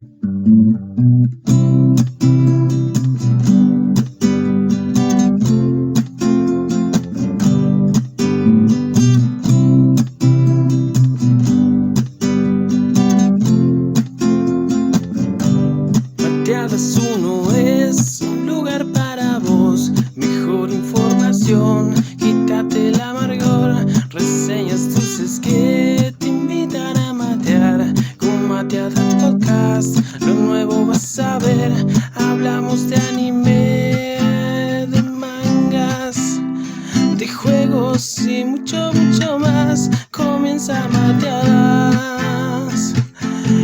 Mateadas 1 es un lugar para vos, mejor información, quítate el amargor, reseñas dulces que te invitan a matear. Con Mateadas Podcast, lo nuevo vas a ver, hablamos de anime, de mangas, de juegos y mucho más. Comienza Mateadas,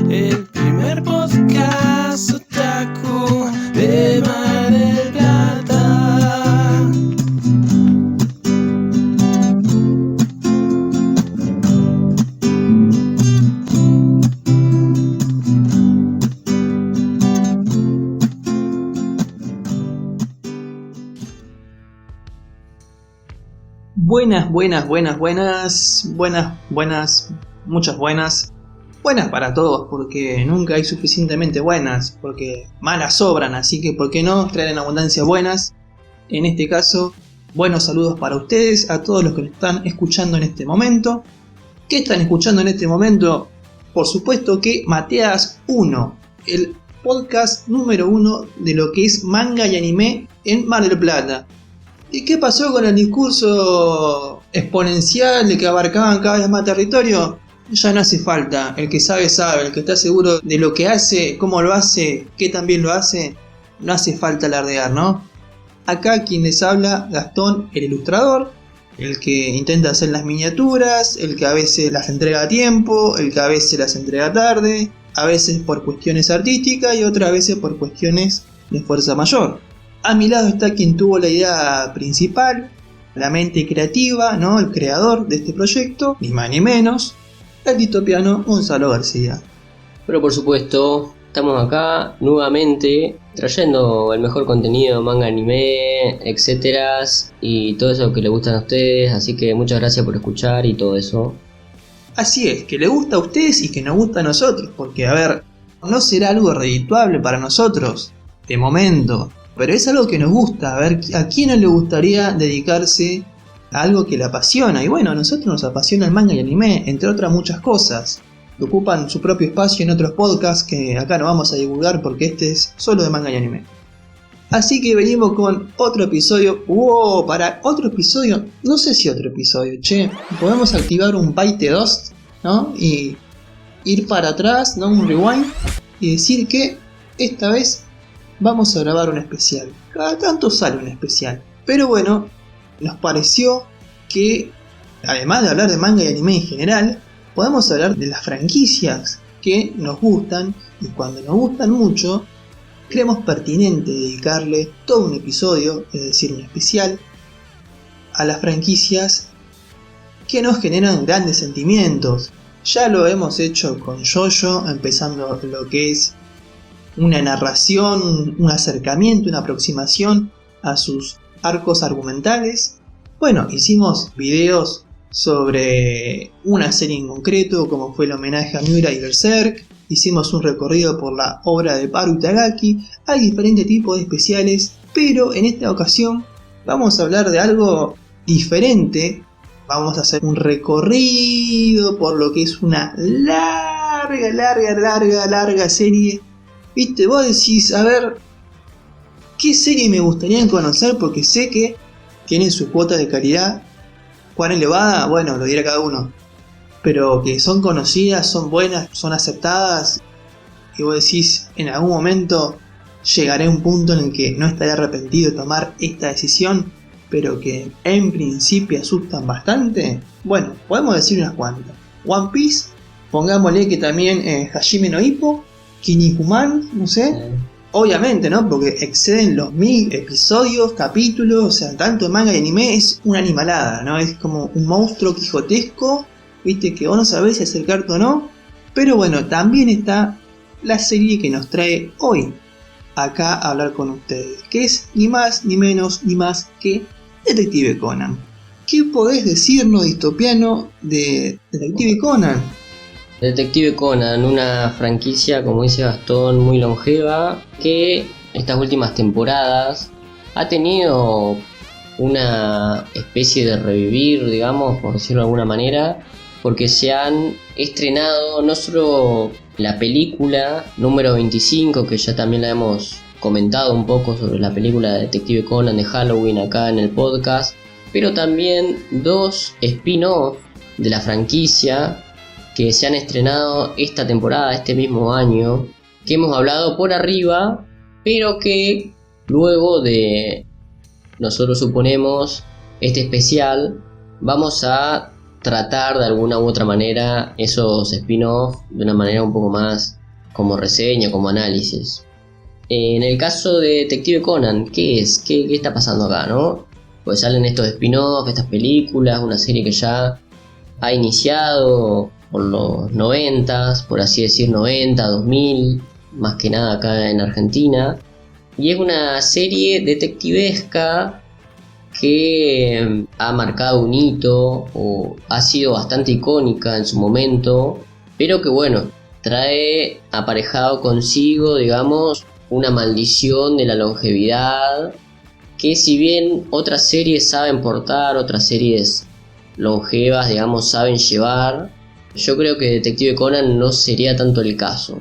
el primer podcast otaku de Mar del Plata. Buenas, muchas buenas. Buenas para todos, porque nunca hay suficientemente buenas, porque malas sobran, así que ¿por qué no traer en abundancia buenas? En este caso, buenos saludos para ustedes, a todos los que nos están escuchando en este momento. ¿Qué están escuchando en este momento? Por supuesto que Mateadas 1, el podcast número 1 de lo que es manga y anime en Mar del Plata. ¿Y qué pasó con el discurso exponencial de que abarcaban cada vez más territorio? Ya no hace falta, el que sabe, el que está seguro de lo que hace, cómo lo hace, qué también lo hace, no hace falta alardear, ¿no? Acá quien les habla, Gastón, el ilustrador, el que intenta hacer las miniaturas, el que a veces las entrega a tiempo, el que a veces las entrega tarde, a veces por cuestiones artísticas y otras veces por cuestiones de fuerza mayor. A mi lado está quien tuvo la idea principal, la mente creativa, ¿no? El creador de este proyecto, ni más ni menos, el distopiano Gonzalo García. Pero por supuesto, estamos acá nuevamente trayendo el mejor contenido, manga, anime, etcétera, y todo eso que le gustan a ustedes, así que muchas gracias por escuchar y todo eso. Así es, que le gusta a ustedes y que nos gusta a nosotros, porque a ver, no será algo redituable para nosotros, de momento, pero es algo que nos gusta. A ver, ¿a quién no le gustaría dedicarse a algo que le apasiona? Y bueno, a nosotros nos apasiona el manga y anime, entre otras muchas cosas. Ocupan su propio espacio en otros podcasts que acá no vamos a divulgar porque este es solo de manga y anime. Así que venimos con otro episodio. Para otro episodio, no sé si otro episodio, podemos activar un byte 2, ¿no? Y ir para atrás, ¿no? Un rewind, y decir que esta vez vamos a grabar un especial. Cada tanto sale un especial, pero bueno, nos pareció que, además de hablar de manga y anime en general, podemos hablar de las franquicias que nos gustan, y cuando nos gustan mucho, creemos pertinente dedicarle todo un episodio, es decir, un especial, a las franquicias que nos generan grandes sentimientos. Ya lo hemos hecho con JoJo, empezando lo que es una narración, un acercamiento, una aproximación a sus arcos argumentales. Bueno, hicimos videos sobre una serie en concreto, como fue el homenaje a Miura y Berserk. Hicimos un recorrido por la obra de Haru Itagaki. Hay diferentes tipos de especiales, pero en esta ocasión vamos a hablar de algo diferente. Vamos a hacer un recorrido por lo que es una larga serie. Viste, vos decís, a ver, ¿qué serie me gustaría conocer? Porque sé que tienen su cuota de calidad. ¿Cuán elevada? Bueno, lo dirá cada uno. Pero que son conocidas, son buenas, son aceptadas. Y vos decís, en algún momento llegaré a un punto en el que no estaré arrepentido de tomar esta decisión, pero que en principio asustan bastante. Bueno, podemos decir unas cuantas. One Piece, pongámosle que también Hajime no Ippo, Kinnikuman, no sé. Obviamente, ¿no? Porque exceden los 1000 episodios, capítulos, o sea, tanto en manga y anime es una animalada, ¿no? Es como un monstruo quijotesco, viste, que vos no sabés si acercarte o no. Pero bueno, también está la serie que nos trae hoy acá a hablar con ustedes, que es ni más ni menos ni más que Detective Conan. ¿Qué podés decirnos, distopiano, de Detective Conan? Detective Conan, una franquicia, como dice Gastón, muy longeva, que estas últimas temporadas ha tenido una especie de revivir, digamos, por decirlo de alguna manera, porque se han estrenado no solo la película número 25, que ya también la hemos comentado un poco sobre la película de Detective Conan de Halloween acá en el podcast, pero también 2 spin-off de la franquicia que se han estrenado esta temporada, este mismo año, que hemos hablado por arriba, pero que luego de, nosotros suponemos, este especial, vamos a tratar de alguna u otra manera esos spin-off de una manera un poco más como reseña, como análisis. En el caso de Detective Conan, ¿qué es? ¿Qué está pasando acá, no? Pues salen estos spin-off, estas películas, una serie que ya ha iniciado por los 90s, por así decir 90, 2000, más que nada acá en Argentina. Y es una serie detectivesca que ha marcado un hito o ha sido bastante icónica en su momento, pero que bueno, trae aparejado consigo, digamos, una maldición de la longevidad, que si bien otras series saben portar, otras series longevas, digamos, saben llevar, yo creo que Detective Conan no sería tanto el caso.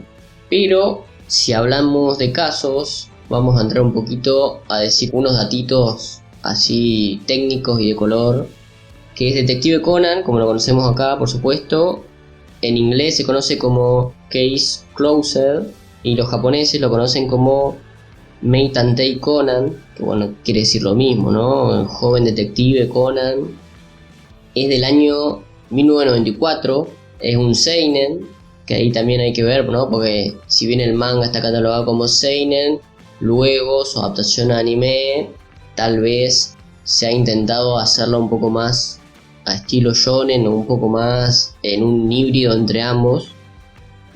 Pero si hablamos de casos, vamos a entrar un poquito a decir unos datitos así técnicos y de color, que es Detective Conan, como lo conocemos acá, por supuesto. En inglés se conoce como Case Closed y los japoneses lo conocen como Meitantai Conan, que bueno, quiere decir lo mismo, ¿no? El joven detective Conan. Es del año 1994, es un seinen, que ahí también hay que ver, ¿no? Porque si bien el manga está catalogado como seinen, luego su adaptación a anime tal vez se ha intentado hacerlo un poco más a estilo shonen o un poco más en un híbrido entre ambos,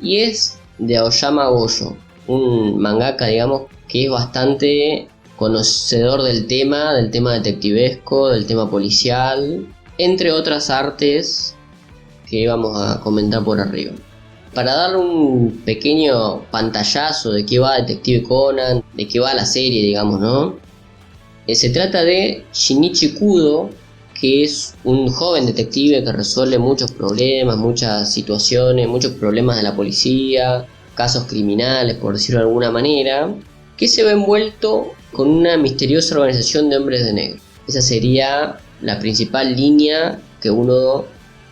y es de Aoyama Gojo, un mangaka, digamos, que es bastante conocedor del tema detectivesco, del tema policial, entre otras artes que vamos a comentar por arriba. Para dar un pequeño pantallazo de qué va Detective Conan, de qué va la serie, digamos, ¿no? Se trata de Shinichi Kudo, que es un joven detective que resuelve muchos problemas, muchas situaciones, muchos problemas de la policía, casos criminales, por decirlo de alguna manera, que se ve envuelto con una misteriosa organización de hombres de negro. Esa sería la principal línea que uno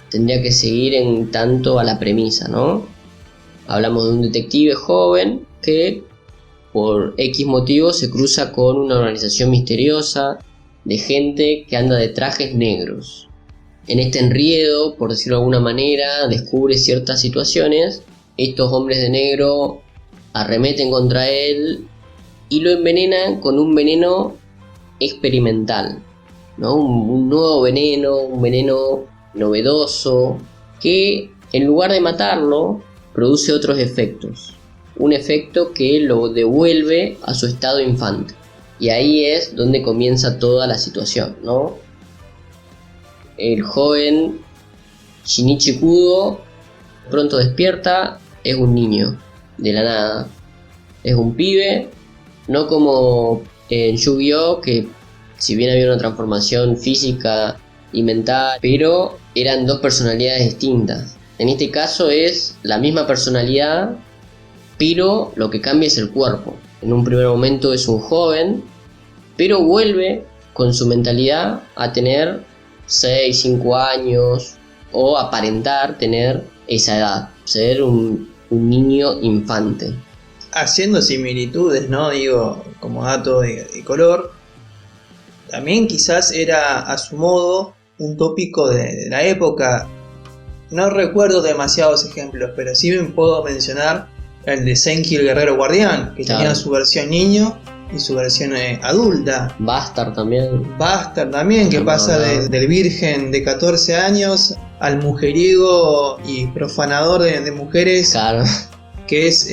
tendría que seguir en tanto a la premisa, ¿no? Hablamos de un detective joven que por X motivo se cruza con una organización misteriosa de gente que anda de trajes negros. En este enredo, por decirlo de alguna manera, descubre ciertas situaciones. Estos hombres de negro arremeten contra él y lo envenenan con un veneno experimental, ¿no? Un nuevo veneno, un veneno novedoso, que en lugar de matarlo, produce otros efectos. Un efecto que lo devuelve a su estado infante. Y ahí es donde comienza toda la situación, ¿no? El joven Shinichi Kudo pronto despierta, es un niño, de la nada. Es un pibe, no como en Yu-Gi-Oh, que si bien había una transformación física y mental, pero eran 2 personalidades distintas. En este caso es la misma personalidad, pero lo que cambia es el cuerpo. En un primer momento es un joven, pero vuelve con su mentalidad a tener 6, 5 años o aparentar tener esa edad, ser un niño infante. Haciendo similitudes, ¿no? Digo, como dato de color, también quizás era a su modo un tópico de la época. No recuerdo demasiados ejemplos, pero sí me puedo mencionar el de Senki el Guerrero Guardián, que claro, tenía su versión niño y su versión adulta. Bastard también, Que pasa del virgen de 14 años al mujeriego y profanador de mujeres, claro, que es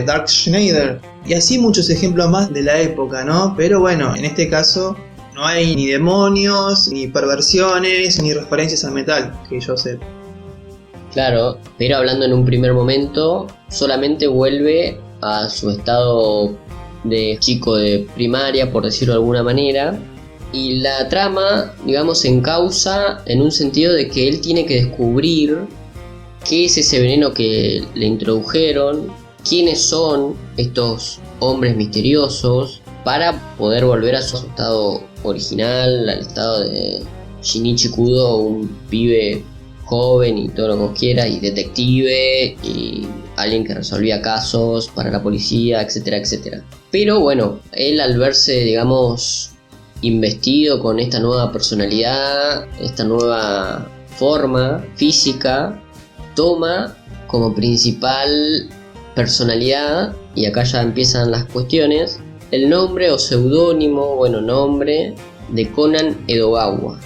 Dark Schneider. Y así muchos ejemplos más de la época, ¿no? Pero bueno, en este caso no hay ni demonios, ni perversiones, ni referencias al metal, que yo sé. Claro, pero hablando en un primer momento, solamente vuelve a su estado de chico de primaria, por decirlo de alguna manera, y la trama, digamos, se encausa en un sentido de que él tiene que descubrir qué es ese veneno que le introdujeron, quiénes son estos hombres misteriosos, para poder volver a su estado original, al estado de Shinichi Kudo, un pibe joven y todo lo que vos quieras, y detective, y alguien que resolvía casos para la policía, etcétera, etcétera. Pero bueno, él al verse, digamos, investido con esta nueva personalidad, esta nueva forma física, toma como principal personalidad, y acá ya empiezan las cuestiones, el nombre o seudónimo, bueno, nombre de Conan Edogawa,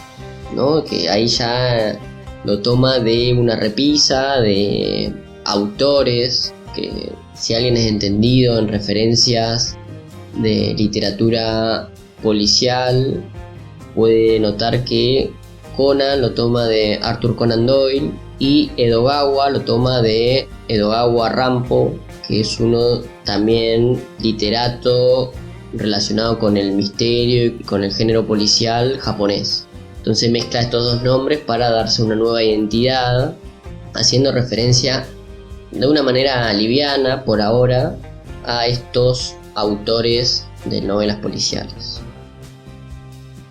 ¿no? Que ahí ya lo toma de una repisa de autores, que si alguien es entendido en referencias de literatura policial, puede notar que Conan lo toma de Arthur Conan Doyle y Edogawa lo toma de Edogawa Rampo, que es uno también literato relacionado con el misterio y con el género policial japonés. Entonces mezcla estos dos nombres para darse una nueva identidad, haciendo referencia de una manera liviana por ahora a estos autores de novelas policiales.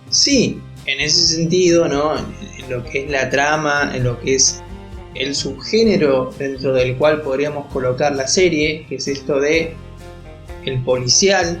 Sí, en ese sentido, ¿no? En lo que es la trama, en lo que es el subgénero dentro del cual podríamos colocar la serie, que es esto de el policial.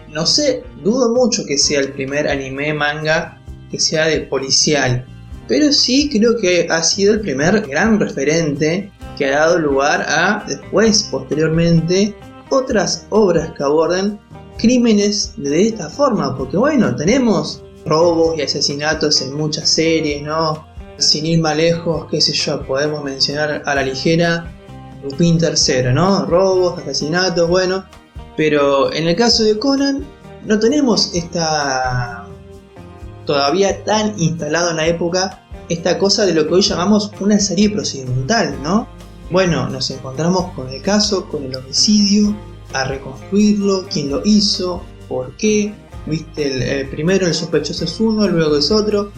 No sé, dudo mucho que sea el primer anime manga que sea de policial, pero sí creo que ha sido el primer gran referente que ha dado lugar a, después, posteriormente, otras obras que aborden crímenes de esta forma, porque bueno, tenemos robos y asesinatos en muchas series, ¿no? Sin ir más lejos, qué sé yo, podemos mencionar a la ligera Lupin III, ¿no? Robos, asesinatos, bueno, pero en el caso de Conan no tenemos esta, todavía tan instalado en la época, esta cosa de lo que hoy llamamos una serie procedimental, ¿no? Bueno, nos encontramos con el caso, con el homicidio, a reconstruirlo, quién lo hizo, por qué, viste, primero el sospechoso es uno, luego es otro.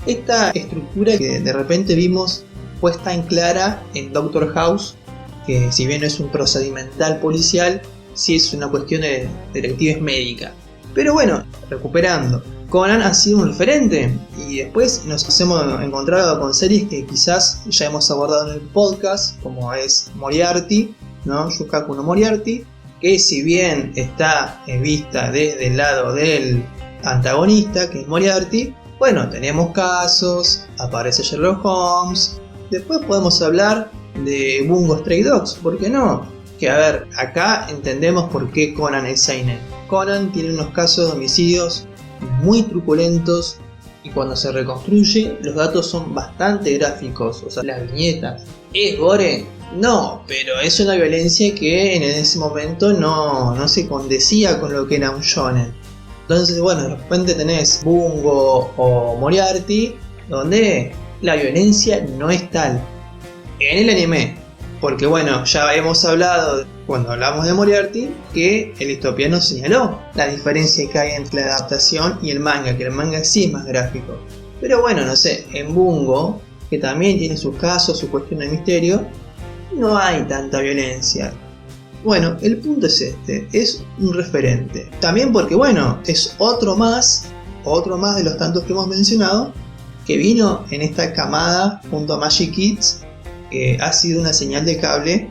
Esta estructura que de repente vimos puesta en clara en Doctor House, que si bien no es un procedimental policial, sí es una cuestión de detectives médica. Pero bueno, recuperando, Conan ha sido un referente y después nos hemos encontrado con series que quizás ya hemos abordado en el podcast, como es Moriarty, ¿no? Yukaku no Moriarty, que si bien está vista desde el lado del antagonista, que es Moriarty, bueno, tenemos casos, aparece Sherlock Holmes, después podemos hablar de Bungo Stray Dogs, ¿por qué no? Que a ver, acá entendemos por qué Conan es seinen. Conan tiene unos casos de homicidios muy truculentos y cuando se reconstruye los datos son bastante gráficos, o sea, las viñetas. ¿Es gore? No, pero es una violencia que en ese momento no se condecía con lo que era un shonen. Entonces, bueno, de repente tenés Bungo o Moriarty, donde la violencia no es tal. En el anime, porque bueno, ya hemos hablado cuando hablamos de Moriarty que el Listopiano señaló la diferencia que hay entre la adaptación y el manga, que el manga sí es más gráfico. Pero bueno, no sé, en Bungo, que también tiene sus casos, su cuestión de misterio, no hay tanta violencia. Bueno, el punto es este, es un referente. También porque bueno, es otro más de los tantos que hemos mencionado, que vino en esta camada junto a Magic Kids, que ha sido una señal de cable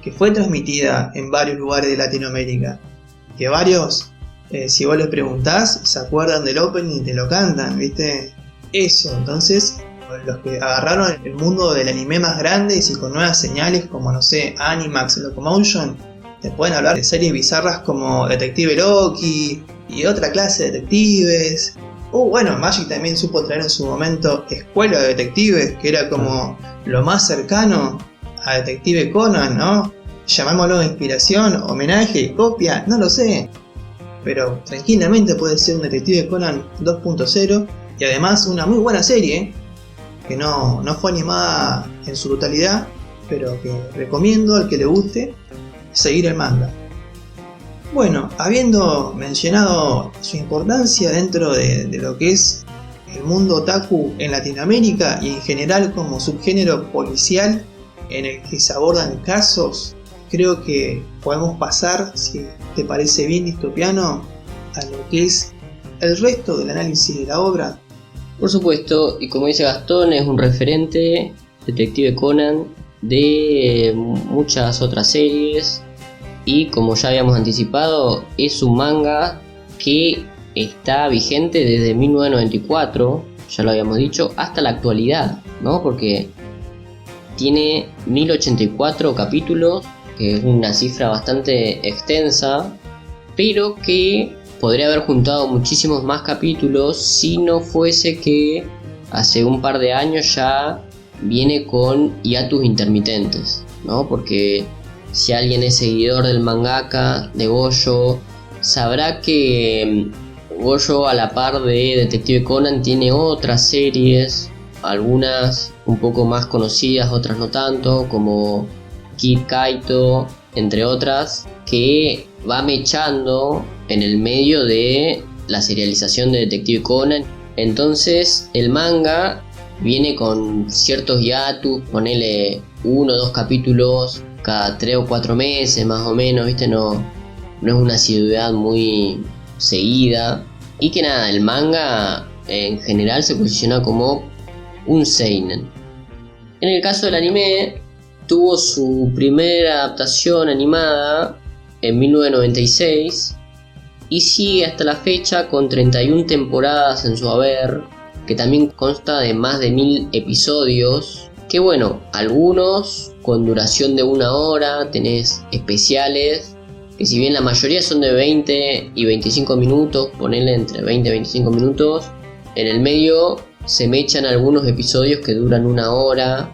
que fue transmitida en varios lugares de Latinoamérica. Que varios, si vos les preguntás, se acuerdan del opening y te lo cantan, ¿viste? Eso, entonces, los que agarraron el mundo del anime más grande y con nuevas señales como, no sé, Animax, Locomotion, te pueden hablar de series bizarras como Detective Loki y otra clase de detectives. Bueno, Magic también supo traer en su momento Escuela de Detectives, que era como lo más cercano a Detective Conan, ¿no? Llamémoslo inspiración, homenaje, copia, no lo sé. Pero tranquilamente puede ser un Detective Conan 2.0 y además una muy buena serie. que no fue animada en su totalidad, pero que recomiendo al que le guste seguir el manga. Bueno, habiendo mencionado su importancia dentro de lo que es el mundo otaku en Latinoamérica y en general como subgénero policial en el que se abordan casos, creo que podemos pasar, si te parece bien, Distopiano, a lo que es el resto del análisis de la obra. Por supuesto, y como dice Gastón, es un referente, Detective Conan, de muchas otras series, y como ya habíamos anticipado, es un manga que está vigente desde 1994, ya lo habíamos dicho, hasta la actualidad, ¿no? Porque tiene 1084 capítulos, que es una cifra bastante extensa, pero que podría haber juntado muchísimos más capítulos si no fuese que hace un par de años ya viene con hiatus intermitentes, ¿no? Porque si alguien es seguidor del mangaka de Gojo, sabrá que Gojo, a la par de Detective Conan, tiene otras series, algunas un poco más conocidas, otras no tanto, como Kid Kaito, entre otras, que va mechando en el medio de la serialización de Detective Conan. Entonces el manga viene con ciertos hiatus, ponele 1 o 2 capítulos cada 3 o 4 meses más o menos, ¿viste? No es una asiduidad muy seguida. Y que nada, el manga en general se posiciona como un seinen. En el caso del anime, tuvo su primera adaptación animada en 1996 y sigue hasta la fecha con 31 temporadas en su haber, que también consta de más de 1000 episodios, que bueno, algunos con duración de 1 hora, tenés especiales, que si bien la mayoría son de 20 y 25 minutos, ponele entre 20 y 25 minutos, en el medio se mechan algunos episodios que duran 1 hora,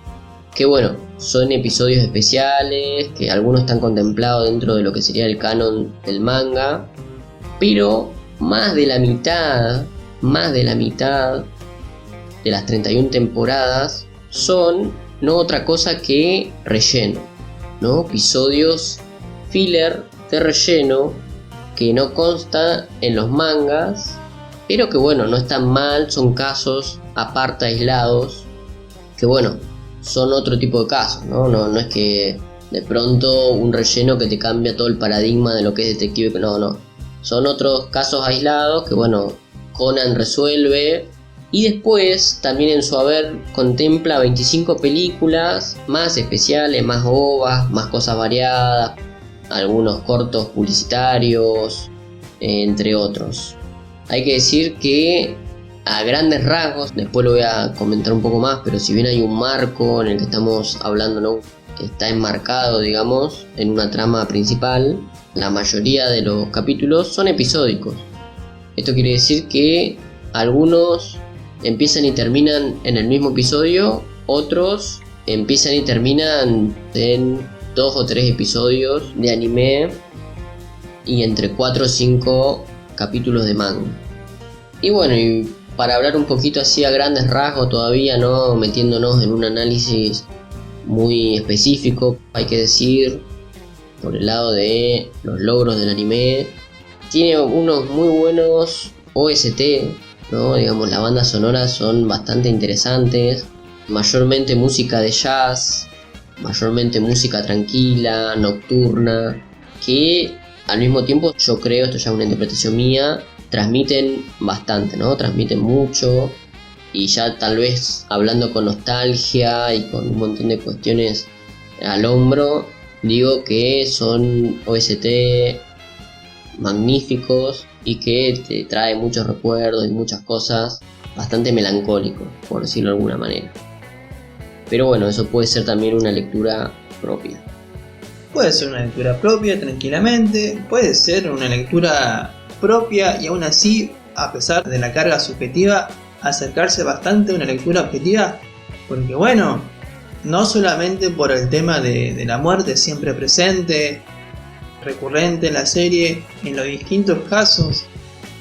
que bueno, son episodios especiales, que algunos están contemplados dentro de lo que sería el canon del manga, pero más de la mitad de las 31 temporadas son no otra cosa que relleno, ¿no? Episodios filler de relleno que no consta en los mangas, pero que bueno, no están mal, son casos aparte, aislados, que bueno, son otro tipo de casos, ¿no? No es que de pronto un relleno que te cambia todo el paradigma de lo que es detective, no. Son otros casos aislados que bueno, Conan resuelve. Y después también en su haber contempla 25 películas, más especiales, más ovas, más cosas variadas, algunos cortos publicitarios, entre otros. Hay que decir que a grandes rasgos, después lo voy a comentar un poco más, pero si bien hay un marco en el que estamos hablando, ¿no? Está enmarcado, digamos, en una trama principal, la mayoría de los capítulos son episódicos. Esto quiere decir que algunos empiezan y terminan en el mismo episodio, otros empiezan y terminan en 2 o 3 episodios de anime y entre 4 o 5 capítulos de manga. Y bueno, y para hablar un poquito así a grandes rasgos todavía, no metiéndonos en un análisis muy específico, hay que decir, por el lado de los logros del anime, tiene unos muy buenos OST, ¿no? Digamos, las bandas sonoras son bastante interesantes, mayormente música de jazz, mayormente música tranquila, nocturna, que al mismo tiempo, yo creo, esto ya es una interpretación mía, transmiten bastante, ¿no? Transmiten mucho, y ya tal vez hablando con nostalgia y con un montón de cuestiones al hombro, digo que son OST magníficos y que te trae muchos recuerdos y muchas cosas, bastante melancólicos, por decirlo de alguna manera. Pero bueno, eso puede ser también una lectura propia. Puede ser una lectura propia tranquilamente, puede ser una lectura propia y aún así, a pesar de la carga subjetiva, acercarse bastante a una lectura objetiva, porque bueno, no solamente por el tema de la muerte siempre presente, recurrente en la serie, en los distintos casos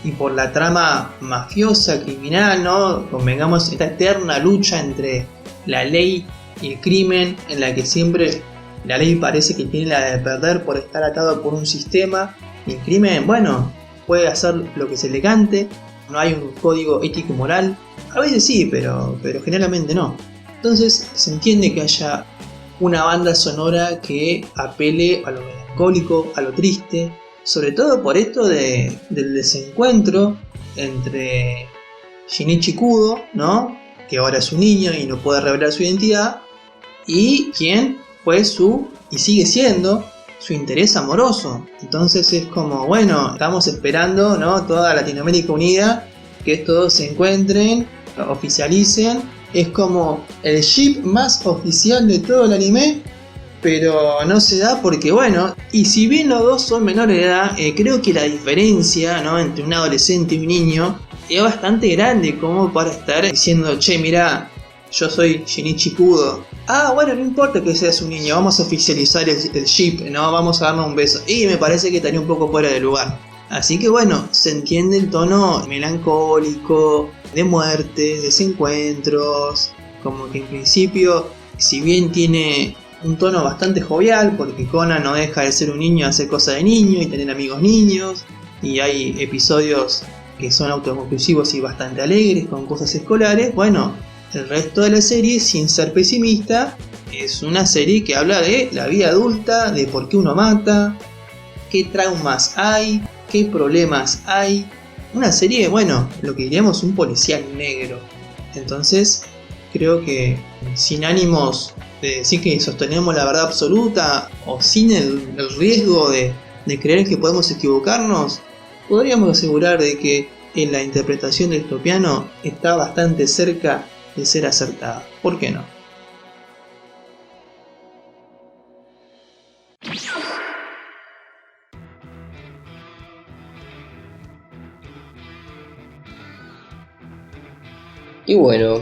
y por la trama mafiosa, criminal, ¿no? Convengamos, esta eterna lucha entre la ley y el crimen, en la que siempre la ley parece que tiene la de perder por estar atado por un sistema, y el crimen, bueno, puede hacer lo que se le cante, no hay un código ético moral, a veces sí, pero generalmente no. Entonces se entiende que haya una banda sonora que apele a lo melancólico, a lo triste, sobre todo por esto del desencuentro entre Shinichi Kudo, ¿no? Que ahora es un niño y no puede revelar su identidad, y quien fue y sigue siendo su interés amoroso. Entonces es como, bueno, estamos esperando, ¿no? Toda Latinoamérica unida, que estos se encuentren, oficialicen. Es como el ship más oficial de todo el anime, pero no se da porque, bueno, y si bien los dos son menores de edad, creo que la diferencia, ¿no? Entre un adolescente y un niño es bastante grande como para estar diciendo, che, mirá, yo soy Shinichi Kudo. Ah, bueno, no importa que seas un niño, vamos a oficializar el ship, ¿no? Vamos a darnos un beso. Y me parece que estaría un poco fuera de lugar. Así que bueno, se entiende el tono melancólico, de muertes, desencuentros, como que en principio, si bien tiene un tono bastante jovial, porque Conan no deja de ser un niño, hacer cosas de niño y tener amigos niños, y hay episodios que son autoconclusivos y bastante alegres, con cosas escolares, bueno, el resto de la serie, sin ser pesimista, es una serie que habla de la vida adulta, de por qué uno mata, qué traumas hay, qué problemas hay. Una serie, bueno, lo que diríamos un policial negro. Entonces, creo que sin ánimos de decir que sostenemos la verdad absoluta o sin el riesgo de creer que podemos equivocarnos, podríamos asegurar de que en la interpretación del Topiano está bastante cerca de ser acertada. ¿Por qué no? Y bueno,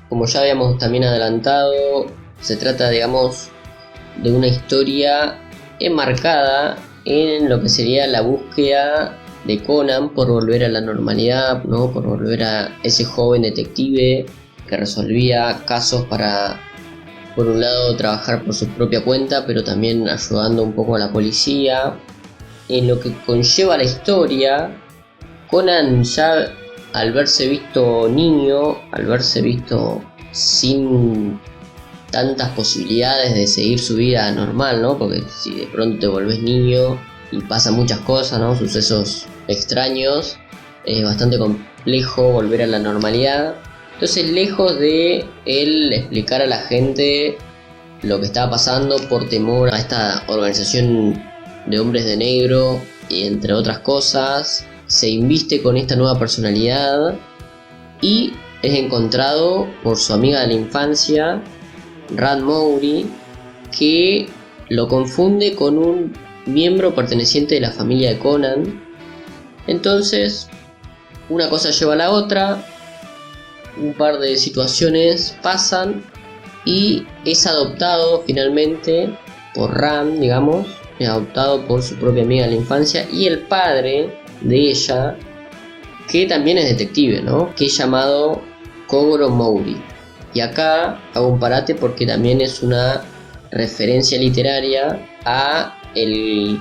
como ya habíamos también adelantado, se trata, digamos, de una historia enmarcada en lo que sería la búsqueda de Conan por volver a la normalidad, ¿no? Por volver a ese joven detective que resolvía casos para, por un lado, trabajar por su propia cuenta, pero también ayudando un poco a la policía. En lo que conlleva la historia, Conan ya al verse visto niño, al verse visto sin tantas posibilidades de seguir su vida normal, ¿no? Porque si de pronto te volvés niño y pasan muchas cosas, ¿no? Sucesos extraños, es bastante complejo volver a la normalidad. Entonces, lejos de él explicar a la gente lo que estaba pasando por temor a esta organización de hombres de negro y entre otras cosas, se inviste con esta nueva personalidad y es encontrado por su amiga de la infancia, Ran Mouri, que lo confunde con un miembro perteneciente de la familia de Conan. Entonces, una cosa lleva a la otra, un par de situaciones pasan y es adoptado finalmente por Ran, digamos, es adoptado por su propia amiga de la infancia y el padre de ella, que también es detective, ¿no? Que es llamado Kogoro Mouri. Y acá hago un parate porque también es una referencia literaria a el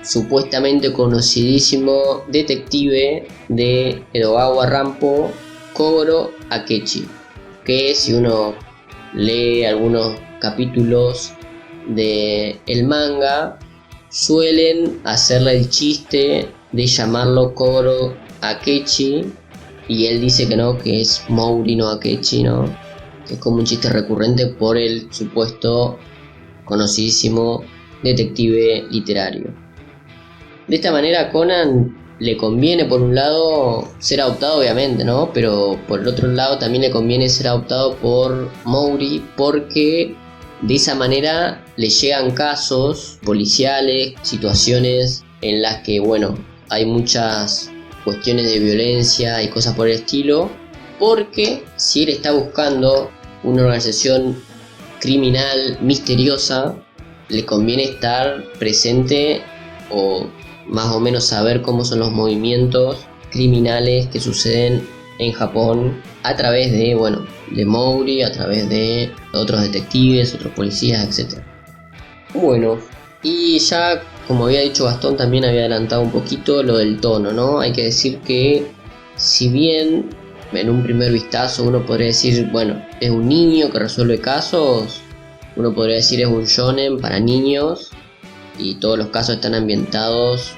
supuestamente conocidísimo detective de Edogawa Rampo, Kogoro Akechi, que si uno lee algunos capítulos de el manga suelen hacerle el chiste de llamarlo Kogoro Akechi y él dice que no, que es Mouri no Akechi, ¿no? Que es como un chiste recurrente por el supuesto conocidísimo detective literario. De esta manera a Conan le conviene por un lado ser adoptado, obviamente, ¿no? Pero por el otro lado también le conviene ser adoptado por Mouri porque de esa manera le llegan casos policiales, situaciones en las que, bueno, hay muchas cuestiones de violencia y cosas por el estilo, porque si él está buscando una organización criminal misteriosa, le conviene estar presente o más o menos saber cómo son los movimientos criminales que suceden en Japón a través de, de Mori, a través de otros detectives, otros policías, etc. Bueno, y ya como había dicho Gastón, también había adelantado un poquito lo del tono, ¿no? Hay que decir que si bien en un primer vistazo uno podría decir, es un niño que resuelve casos, uno podría decir es un shonen para niños y todos los casos están ambientados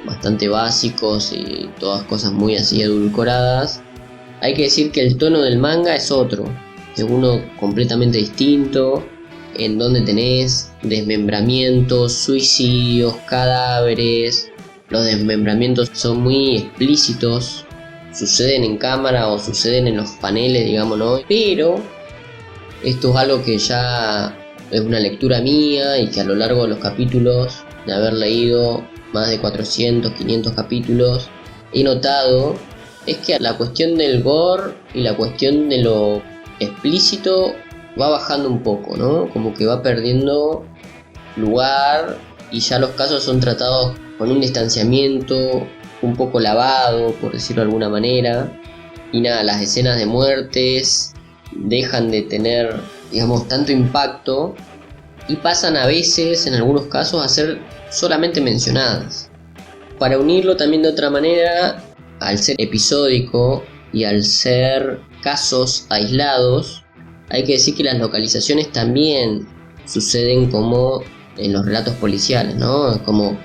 bastante básicos y todas cosas muy así edulcoradas. Hay que decir que el tono del manga es otro, es uno completamente distinto, en donde tenés desmembramientos, suicidios, cadáveres. Los desmembramientos son muy explícitos, suceden en cámara o suceden en los paneles, digamos, ¿no? Pero esto es algo que ya es una lectura mía y que a lo largo de los capítulos, de haber leído más de 400, 500 capítulos, he notado es que la cuestión del gore y la cuestión de lo explícito va bajando un poco, ¿no? Como que va perdiendo lugar y ya los casos son tratados con un distanciamiento un poco lavado, por decirlo de alguna manera. Y nada, las escenas de muertes dejan de tener, digamos, tanto impacto y pasan a veces, en algunos casos, a ser solamente mencionadas. Para unirlo también de otra manera, al ser episódico y al ser casos aislados, hay que decir que las localizaciones también suceden como en los relatos policiales, ¿no? Como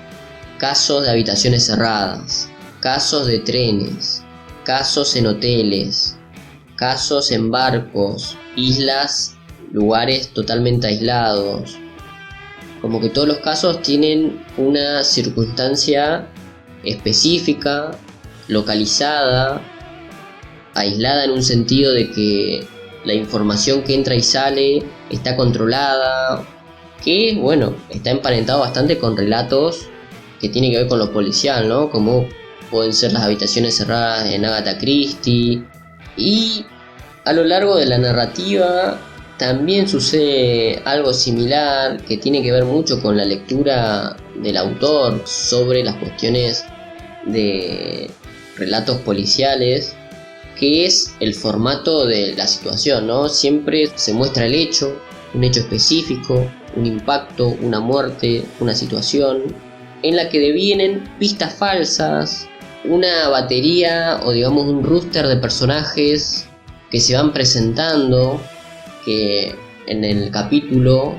casos de habitaciones cerradas, casos de trenes, casos en hoteles, casos en barcos, islas, lugares totalmente aislados. Como que todos los casos tienen una circunstancia específica, localizada, aislada en un sentido de que la información que entra y sale está controlada, que está emparentado bastante con relatos que tienen que ver con lo policial, ¿no? Como pueden ser las habitaciones cerradas en Agatha Christie. Y a lo largo de la narrativa también sucede algo similar que tiene que ver mucho con la lectura del autor sobre las cuestiones de relatos policiales, que es el formato de la situación, ¿no? Siempre se muestra el hecho, un hecho específico, un impacto, una muerte, una situación, en la que devienen pistas falsas, una batería o digamos un roster de personajes que se van presentando, que en el capítulo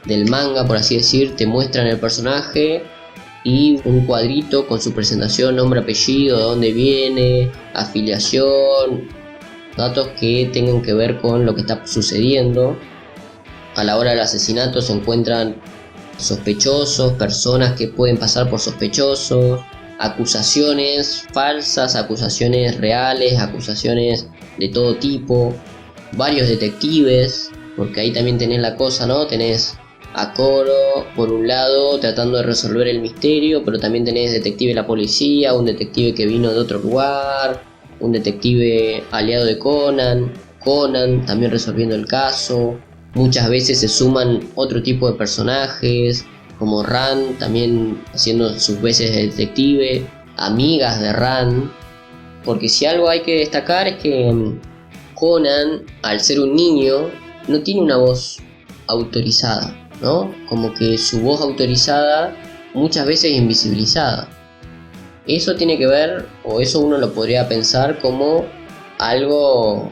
del manga, por así decir, te muestran el personaje y un cuadrito con su presentación, nombre, apellido, de dónde viene, afiliación, datos que tengan que ver con lo que está sucediendo. A la hora del asesinato se encuentran sospechosos, personas que pueden pasar por sospechosos, acusaciones falsas, acusaciones reales, acusaciones de todo tipo, varios detectives, porque ahí también tenés la cosa, ¿no? Tenés a Koro, por un lado, tratando de resolver el misterio, pero también tenés detective de la policía, un detective que vino de otro lugar, un detective aliado de Conan también resolviendo el caso. Muchas veces se suman otro tipo de personajes, como Ran, también haciendo sus veces de detective, amigas de Ran, porque si algo hay que destacar es que Conan, al ser un niño, no tiene una voz autorizada, ¿no? Como que su voz autorizada muchas veces es invisibilizada. Eso tiene que ver, o eso uno lo podría pensar como algo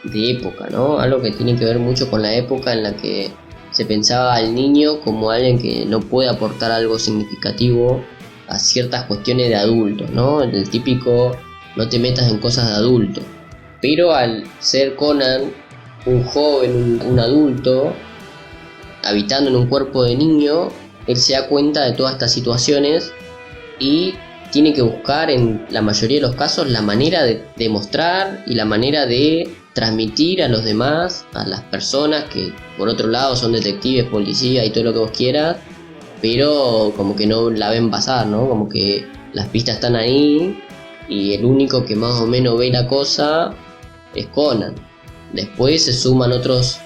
de época, ¿no? Algo que tiene que ver mucho con la época en la que se pensaba al niño como alguien que no puede aportar algo significativo a ciertas cuestiones de adultos, ¿no? El típico no te metas en cosas de adulto. Pero al ser Conan un joven, un adulto, habitando en un cuerpo de niño, él se da cuenta de todas estas situaciones y tiene que buscar en la mayoría de los casos la manera de demostrar y la manera de transmitir a los demás, a las personas que por otro lado son detectives, policías y todo lo que vos quieras, pero como que no la ven pasar, ¿no? Como que las pistas están ahí y el único que más o menos ve la cosa es Conan. Después se suman otras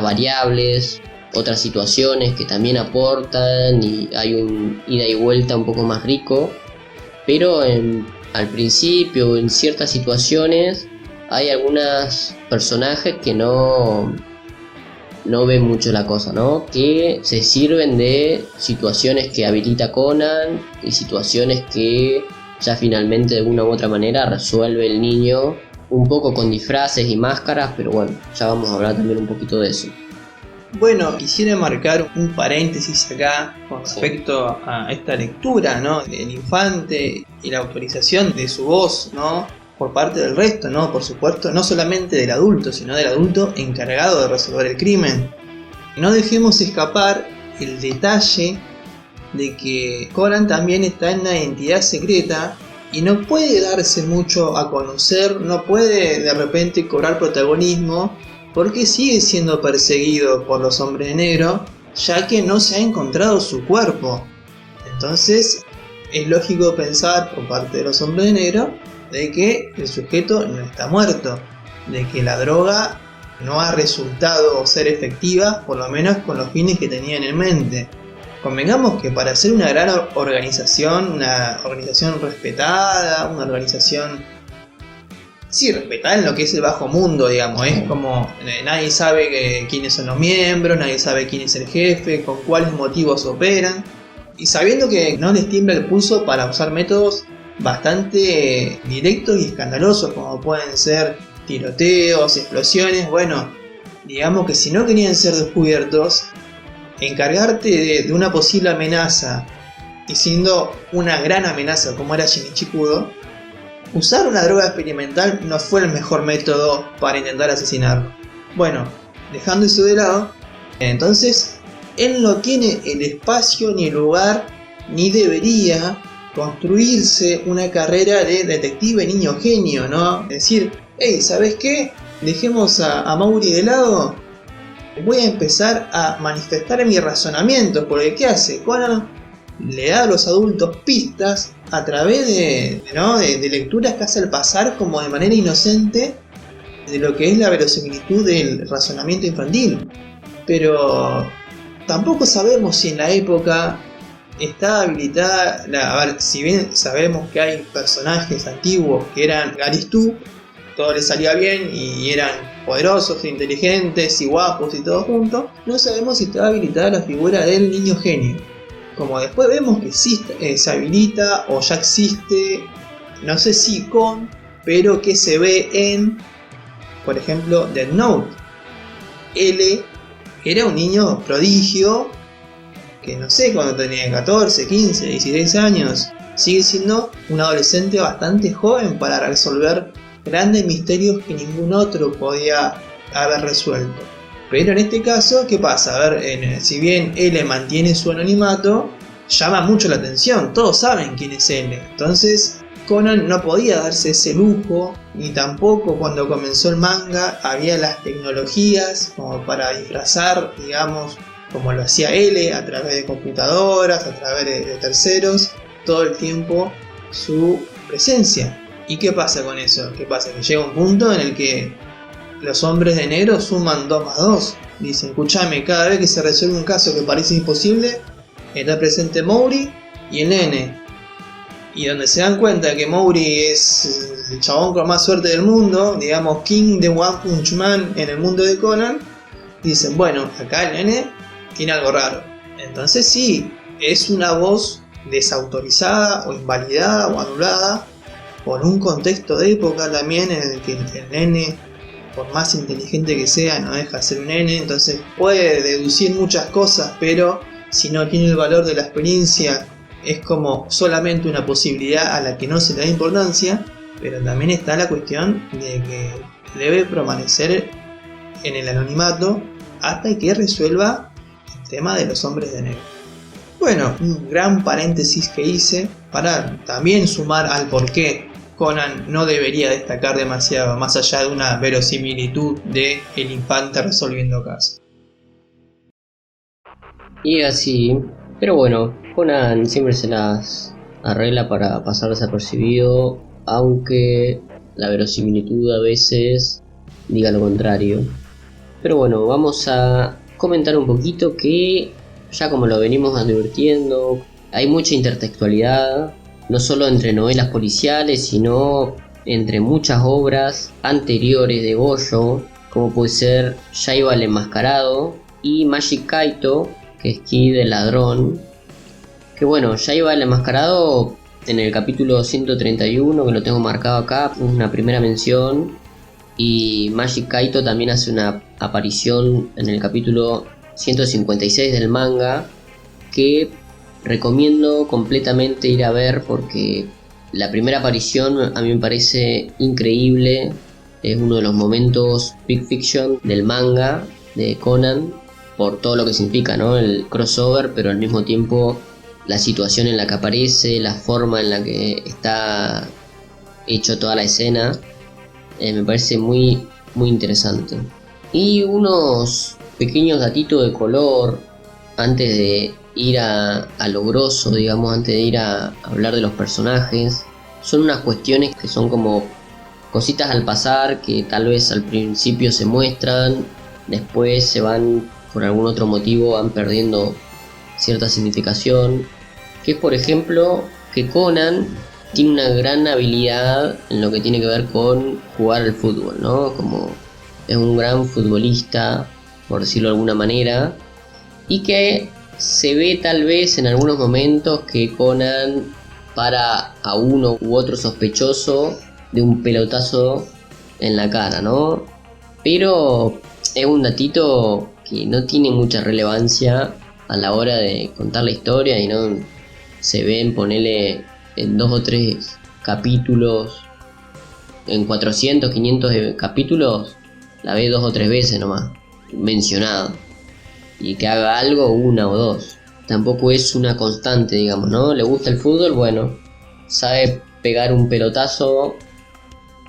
variables, otras situaciones que también aportan y hay un ida y vuelta un poco más rico. pero al principio, en ciertas situaciones, hay algunos personajes que no ven mucho la cosa, ¿no? Que se sirven de situaciones que habilita Conan y situaciones que ya finalmente de una u otra manera resuelve el niño, un poco con disfraces y máscaras, pero bueno, ya vamos a hablar también un poquito de eso. Bueno, quisiera marcar un paréntesis acá con respecto a esta lectura, ¿no? Del infante y la autorización de su voz, ¿no? Por parte del resto, ¿no? Por supuesto, no solamente del adulto, sino del adulto encargado de resolver el crimen. No dejemos escapar el detalle de que Conan también está en una identidad secreta y no puede darse mucho a conocer, no puede de repente cobrar protagonismo, porque sigue siendo perseguido por los hombres de negro, ya que no se ha encontrado su cuerpo. Entonces es lógico pensar por parte de los hombres de negro de que el sujeto no está muerto, de que la droga no ha resultado ser efectiva, por lo menos con los fines que tenían en mente. Convengamos que para ser una gran organización, una organización respetada, una organización respetada en lo que es el bajo mundo, digamos, es como nadie sabe quiénes son los miembros, nadie sabe quién es el jefe, con cuáles motivos operan, y sabiendo que no les tiembla el pulso para usar métodos bastante directos y escandalosos, como pueden ser tiroteos, explosiones. Bueno, digamos que si no querían ser descubiertos, encargarte de una posible amenaza, y siendo una gran amenaza como era Shinichi Kudo, usar una droga experimental no fue el mejor método para intentar asesinarlo. Bueno, dejando eso de lado, entonces él no tiene el espacio ni el lugar, ni debería construirse una carrera de detective niño genio, ¿no? Decir, hey, ¿sabes qué? Dejemos a Mowgli de lado. Voy a empezar a manifestar mi razonamiento, porque ¿qué hace? Conan le da a los adultos pistas a través de lecturas que hace al pasar como de manera inocente de lo que es la verosimilitud del razonamiento infantil. Pero tampoco sabemos si en la época está habilitada, a ver, si bien sabemos que hay personajes antiguos que eran Garistú, todo les salía bien y eran poderosos, inteligentes y guapos y todo junto, no sabemos si estaba habilitada la figura del niño genio. Como después vemos que existe, se habilita o ya existe, no sé si pero que se ve en, por ejemplo, Death Note. L era un niño prodigio que no sé cuando tenía 14, 15, 16 años. Sigue siendo un adolescente bastante joven para resolver grandes misterios que ningún otro podía haber resuelto. Pero en este caso, ¿qué pasa? A ver, si bien L mantiene su anonimato, llama mucho la atención, todos saben quién es L. Entonces Conan no podía darse ese lujo, ni tampoco cuando comenzó el manga había las tecnologías como para disfrazar, digamos, como lo hacía L, a través de computadoras, a través de terceros, todo el tiempo su presencia. ¿Y qué pasa con eso? ¿Qué pasa? Que llega un punto en el que los hombres de negro suman 2 más 2. Dicen, escúchame, cada vez que se resuelve un caso que parece imposible, está presente Mowgli y el nene. Y donde se dan cuenta que Mowgli es el chabón con más suerte del mundo, digamos King de One Punch Man en el mundo de Conan, dicen, bueno, acá el nene tiene algo raro. Entonces sí, es una voz desautorizada o invalidada o anulada por un contexto de época también en el que el nene, por más inteligente que sea, no deja de ser un nene, entonces puede deducir muchas cosas, pero si no tiene el valor de la experiencia es como solamente una posibilidad a la que no se le da importancia. Pero también está la cuestión de que debe permanecer en el anonimato hasta que resuelva el tema de los hombres de negro. Bueno, un gran paréntesis que hice para también sumar al porqué Conan no debería destacar demasiado, más allá de una verosimilitud de el infante resolviendo casos. Y así, pero bueno, Conan siempre se las arregla para pasar desapercibido, aunque la verosimilitud a veces diga lo contrario. Pero bueno, vamos a comentar un poquito que, ya como lo venimos advirtiendo, hay mucha intertextualidad no solo entre novelas policiales, sino entre muchas obras anteriores de Gojo, como puede ser Yaiba el Enmascarado y Magic Kaito, que es Kid el Ladrón. Que bueno, Yaiba el Enmascarado en el capítulo 131, que lo tengo marcado acá, una primera mención, y Magic Kaito también hace una aparición en el capítulo 156 del manga, que recomiendo completamente ir a ver porque la primera aparición a mí me parece increíble. Es uno de los momentos Big Fiction del manga de Conan, por todo lo que significa, ¿no? El crossover, pero al mismo tiempo la situación en la que aparece, la forma en la que está hecho toda la escena, me parece muy, muy interesante. Y unos pequeños datitos de color antes de ir a lo grosso, digamos, antes de ir a hablar de los personajes. Son unas cuestiones que son como cositas al pasar, que tal vez al principio se muestran, después se van, por algún otro motivo, van perdiendo cierta significación. Que es, por ejemplo, que Conan tiene una gran habilidad en lo que tiene que ver con jugar al fútbol, ¿no? Como es un gran futbolista, por decirlo de alguna manera, y que se ve tal vez en algunos momentos que Conan para a uno u otro sospechoso de un pelotazo en la cara, ¿no? Pero es un datito que no tiene mucha relevancia a la hora de contar la historia y no se ven, ponele, en 2 o 3 capítulos, en 400, 500 capítulos, la ve 2 o 3 veces nomás, mencionado. Y que haga algo 1 o 2. Tampoco es una constante, digamos, ¿no? Le gusta el fútbol, bueno, sabe pegar un pelotazo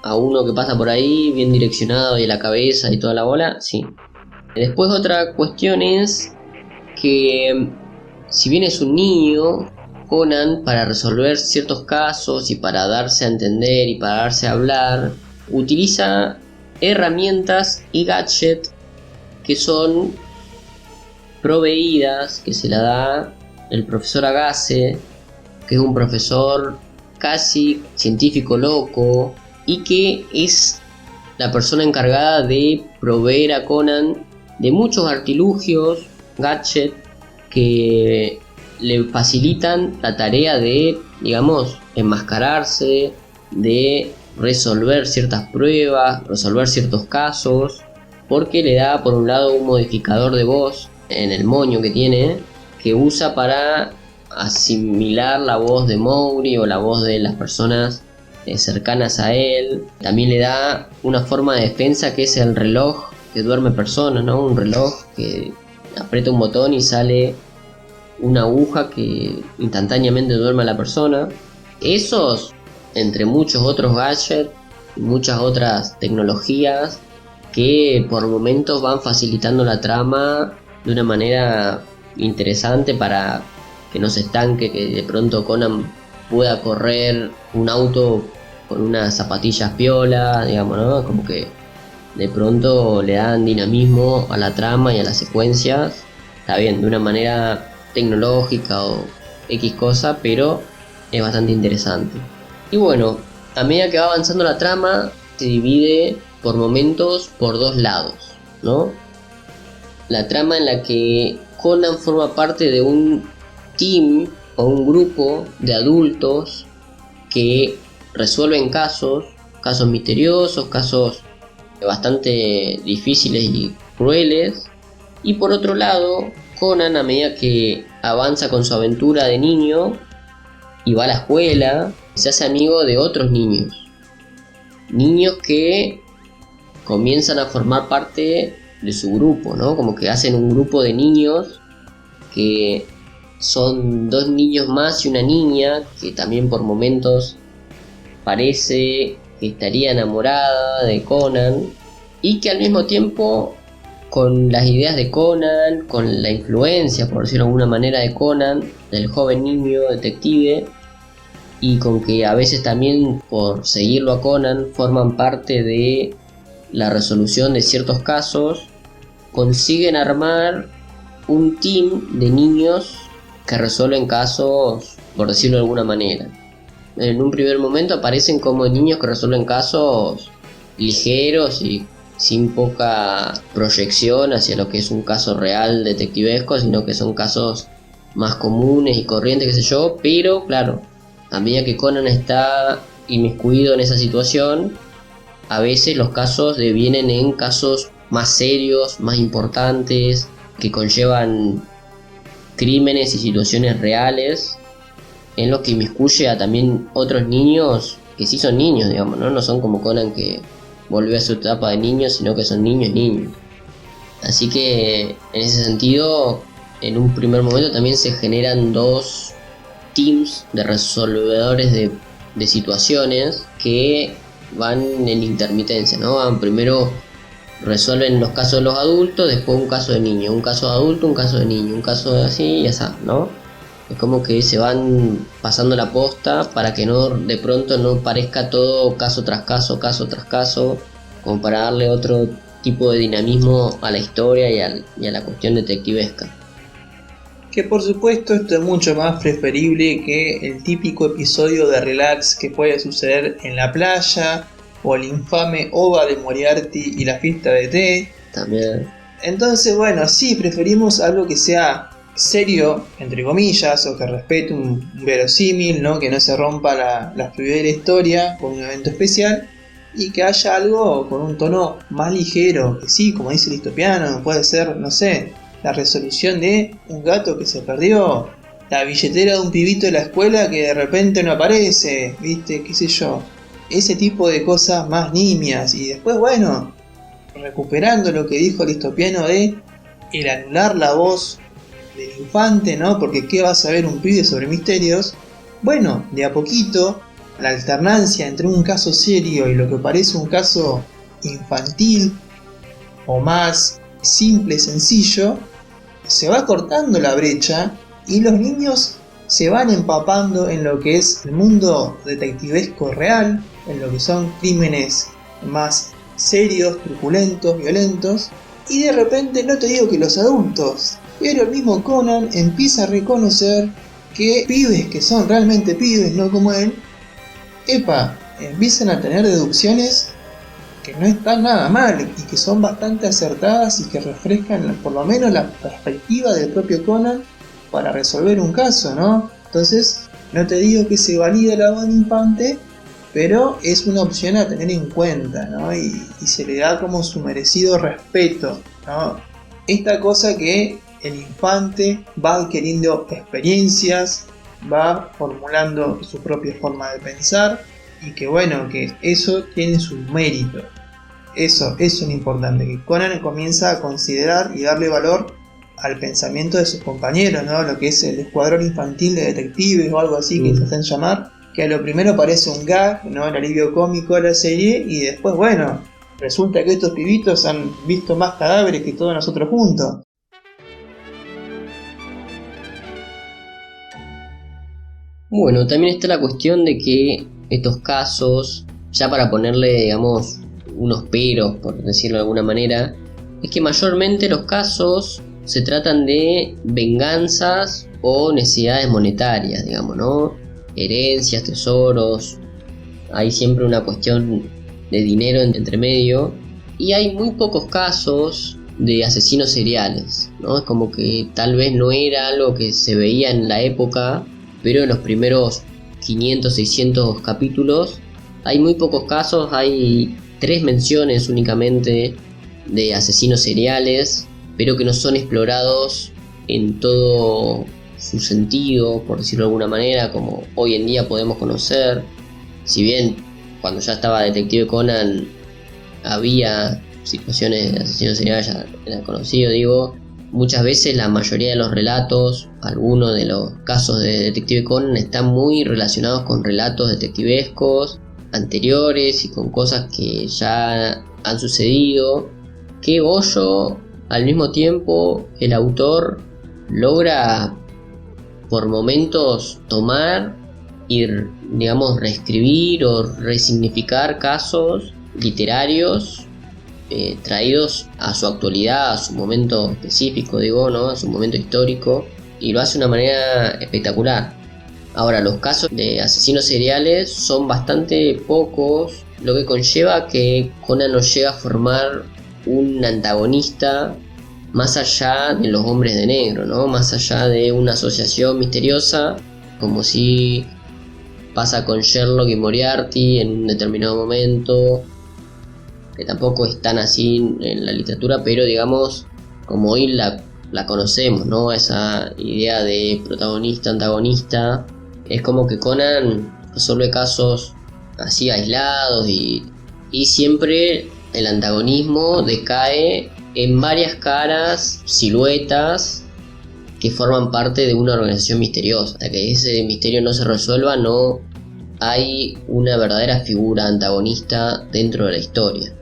a uno que pasa por ahí, bien direccionado, y a la cabeza y toda la bola, sí. Después otra cuestión es que, si bien es un niño, Conan, para resolver ciertos casos y para darse a entender y para darse a hablar, utiliza herramientas y gadgets que son proveídas, que se la da el profesor Agase, que es un profesor casi científico loco y que es la persona encargada de proveer a Conan de muchos artilugios, gadgets que le facilitan la tarea de, digamos, enmascararse, de resolver ciertas pruebas, resolver ciertos casos, porque le da por un lado un modificador de voz en el moño que tiene, que usa para asimilar la voz de Mowgli o la voz de las personas cercanas a él. También le da una forma de defensa que es el reloj que duerme personas, ¿no? Un reloj que aprieta un botón y sale una aguja que instantáneamente duerme a la persona. Esos, entre muchos otros gadgets y muchas otras tecnologías que por momentos van facilitando la trama de una manera interesante para que no se estanque, que de pronto Conan pueda correr un auto con unas zapatillas piola, digamos, ¿no? Como que de pronto le dan dinamismo a la trama y a las secuencias. Está bien, de una manera tecnológica o X cosa, pero es bastante interesante. Y bueno, a medida que va avanzando la trama, se divide por momentos por 2 lados, ¿no? La trama en la que Conan forma parte de un team o un grupo de adultos que resuelven casos misteriosos, casos bastante difíciles y crueles. Y por otro lado, Conan, a medida que avanza con su aventura de niño y va a la escuela, se hace amigo de otros niños que comienzan a formar parte de su grupo, ¿no? Como que hacen un grupo de niños que son 2 niños más y una niña que también por momentos parece que estaría enamorada de Conan y que al mismo tiempo, con las ideas de Conan, con la influencia, por decirlo de alguna manera, de Conan, del joven niño detective, y con que a veces también por seguirlo a Conan forman parte de la resolución de ciertos casos, consiguen armar un team de niños que resuelven casos, por decirlo de alguna manera. en un primer momento aparecen como niños que resuelven casos ligeros y sin poca proyección hacia lo que es un caso real detectivesco, sino que son casos más comunes y corrientes, qué sé yo, pero claro, a medida que Conan está inmiscuido en esa situación, a veces los casos devienen en casos más serios, más importantes, que conllevan crímenes y situaciones reales, en los que inmiscuye a también otros niños que sí son niños, digamos, ¿no? No son como Conan que volvió a su etapa de niño, sino que son niños. Así que en ese sentido, en un primer momento también se generan dos teams de resolvedores de situaciones que van en intermitencia, ¿no? Van primero resuelven los casos de los adultos, después un caso de niño, un caso de adulto, un caso de niño, un caso de así y así, ¿no? Es como que se van pasando la posta para que no de pronto no parezca todo caso tras caso, como para darle otro tipo de dinamismo a la historia y a la cuestión detectivesca. Que por supuesto esto es mucho más preferible que el típico episodio de relax que puede suceder en la playa, o el infame Ova de Moriarty y la fiesta de té. También. Entonces, bueno, sí, preferimos algo que sea serio, entre comillas, o que respete un verosímil, ¿no? Que no se rompa la fluidez de la historia con un evento especial, y que haya algo con un tono más ligero, que sí, como dice Listopiano, puede ser, no sé, la resolución de un gato que se perdió, la billetera de un pibito de la escuela que de repente no aparece, ¿viste? Qué sé yo, ese tipo de cosas más nimias. Y después, bueno, recuperando lo que dijo Listopiano de el anular la voz del infante, ¿no? Porque ¿qué va a saber un pibe sobre misterios? Bueno, de a poquito, la alternancia entre un caso serio y lo que parece un caso infantil o más simple, sencillo, se va cortando la brecha y los niños se van empapando en lo que es el mundo detectivesco real, en lo que son crímenes más serios, truculentos, violentos, y de repente, no te digo que los adultos, pero el mismo Conan empieza a reconocer que pibes que son realmente pibes, no como él, empiezan a tener deducciones que no están nada mal y que son bastante acertadas y que refrescan por lo menos la perspectiva del propio Conan para resolver un caso, ¿no? Entonces, no te digo que se valide la voz del infante, pero es una opción a tener en cuenta, ¿no? Y se le da como su merecido respeto, ¿no? Esta cosa que el infante va adquiriendo experiencias, va formulando su propia forma de pensar, y que bueno, que eso tiene su mérito. Eso es lo importante, que Conan comienza a considerar y darle valor al pensamiento de sus compañeros, ¿no? Lo que es el escuadrón infantil de detectives o algo así que se hacen llamar, que a lo primero parece un gag, ¿no? El alivio cómico de la serie, y después, bueno, resulta que estos pibitos han visto más cadáveres que todos nosotros juntos. Bueno, también está la cuestión de que estos casos, ya para ponerle, digamos, unos peros, por decirlo de alguna manera, es que mayormente los casos se tratan de venganzas o necesidades monetarias, digamos, ¿no? Herencias, tesoros, hay siempre una cuestión de dinero entre medio, y hay muy pocos casos de asesinos seriales, ¿no? Es como que tal vez no era algo que se veía en la época, pero en los primeros 500, 600 capítulos hay muy pocos casos, hay 3 menciones únicamente de asesinos seriales, pero que no son explorados en todo su sentido, por decirlo de alguna manera, como hoy en día podemos conocer. Si bien cuando ya estaba Detective Conan había situaciones de asesinos seriales, ya era conocido, digo, muchas veces la mayoría de los relatos, algunos de los casos de Detective Conan están muy relacionados con relatos detectivescos anteriores y con cosas que ya han sucedido, que Hoyo, al mismo tiempo, el autor logra por momentos tomar y, digamos, reescribir o resignificar casos literarios traídos a su actualidad, a su momento específico, digo, ¿no? A su momento histórico, y lo hace de una manera espectacular. Ahora, los casos de asesinos seriales son bastante pocos, lo que conlleva que Conan no llega a formar un antagonista más allá de los hombres de negro, ¿no? Más allá de una asociación misteriosa, como si pasa con Sherlock y Moriarty en un determinado momento, que tampoco es tan así en la literatura, pero digamos, como hoy la conocemos, ¿no? Esa idea de protagonista, antagonista, es como que Conan resuelve casos así aislados y siempre el antagonismo decae en varias caras, siluetas que forman parte de una organización misteriosa. Hasta que ese misterio no se resuelva, no hay una verdadera figura antagonista dentro de la historia.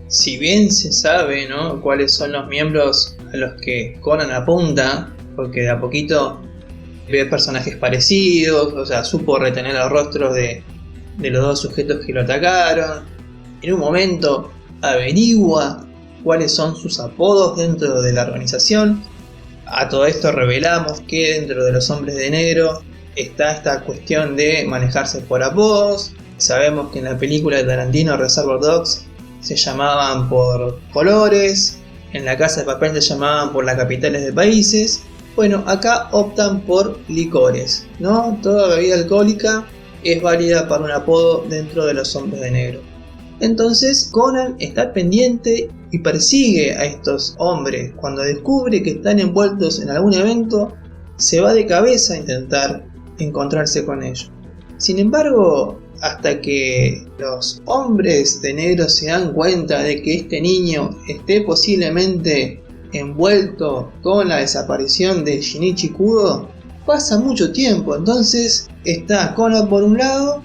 Si bien se sabe, ¿no?, cuáles son los miembros a los que Conan apunta, porque de a poquito ve personajes parecidos, o sea, supo retener los rostros de los dos sujetos que lo atacaron. En un momento averigua cuáles son sus apodos dentro de la organización. A todo esto revelamos que dentro de los hombres de negro está esta cuestión de manejarse por apodos. Sabemos que en la película de Tarantino, Reservoir Dogs, se llamaban por colores, en La Casa de Papel se llamaban por las capitales de países. Bueno, acá optan por licores, ¿no? Toda bebida alcohólica es válida para un apodo dentro de los hombres de negro. Entonces Conan está pendiente y persigue a estos hombres. Cuando descubre que están envueltos en algún evento, se va de cabeza a intentar encontrarse con ellos. Sin embargo, hasta que los hombres de negro se dan cuenta de que este niño esté posiblemente envuelto con la desaparición de Shinichi Kudo, pasa mucho tiempo. Entonces está Conan por un lado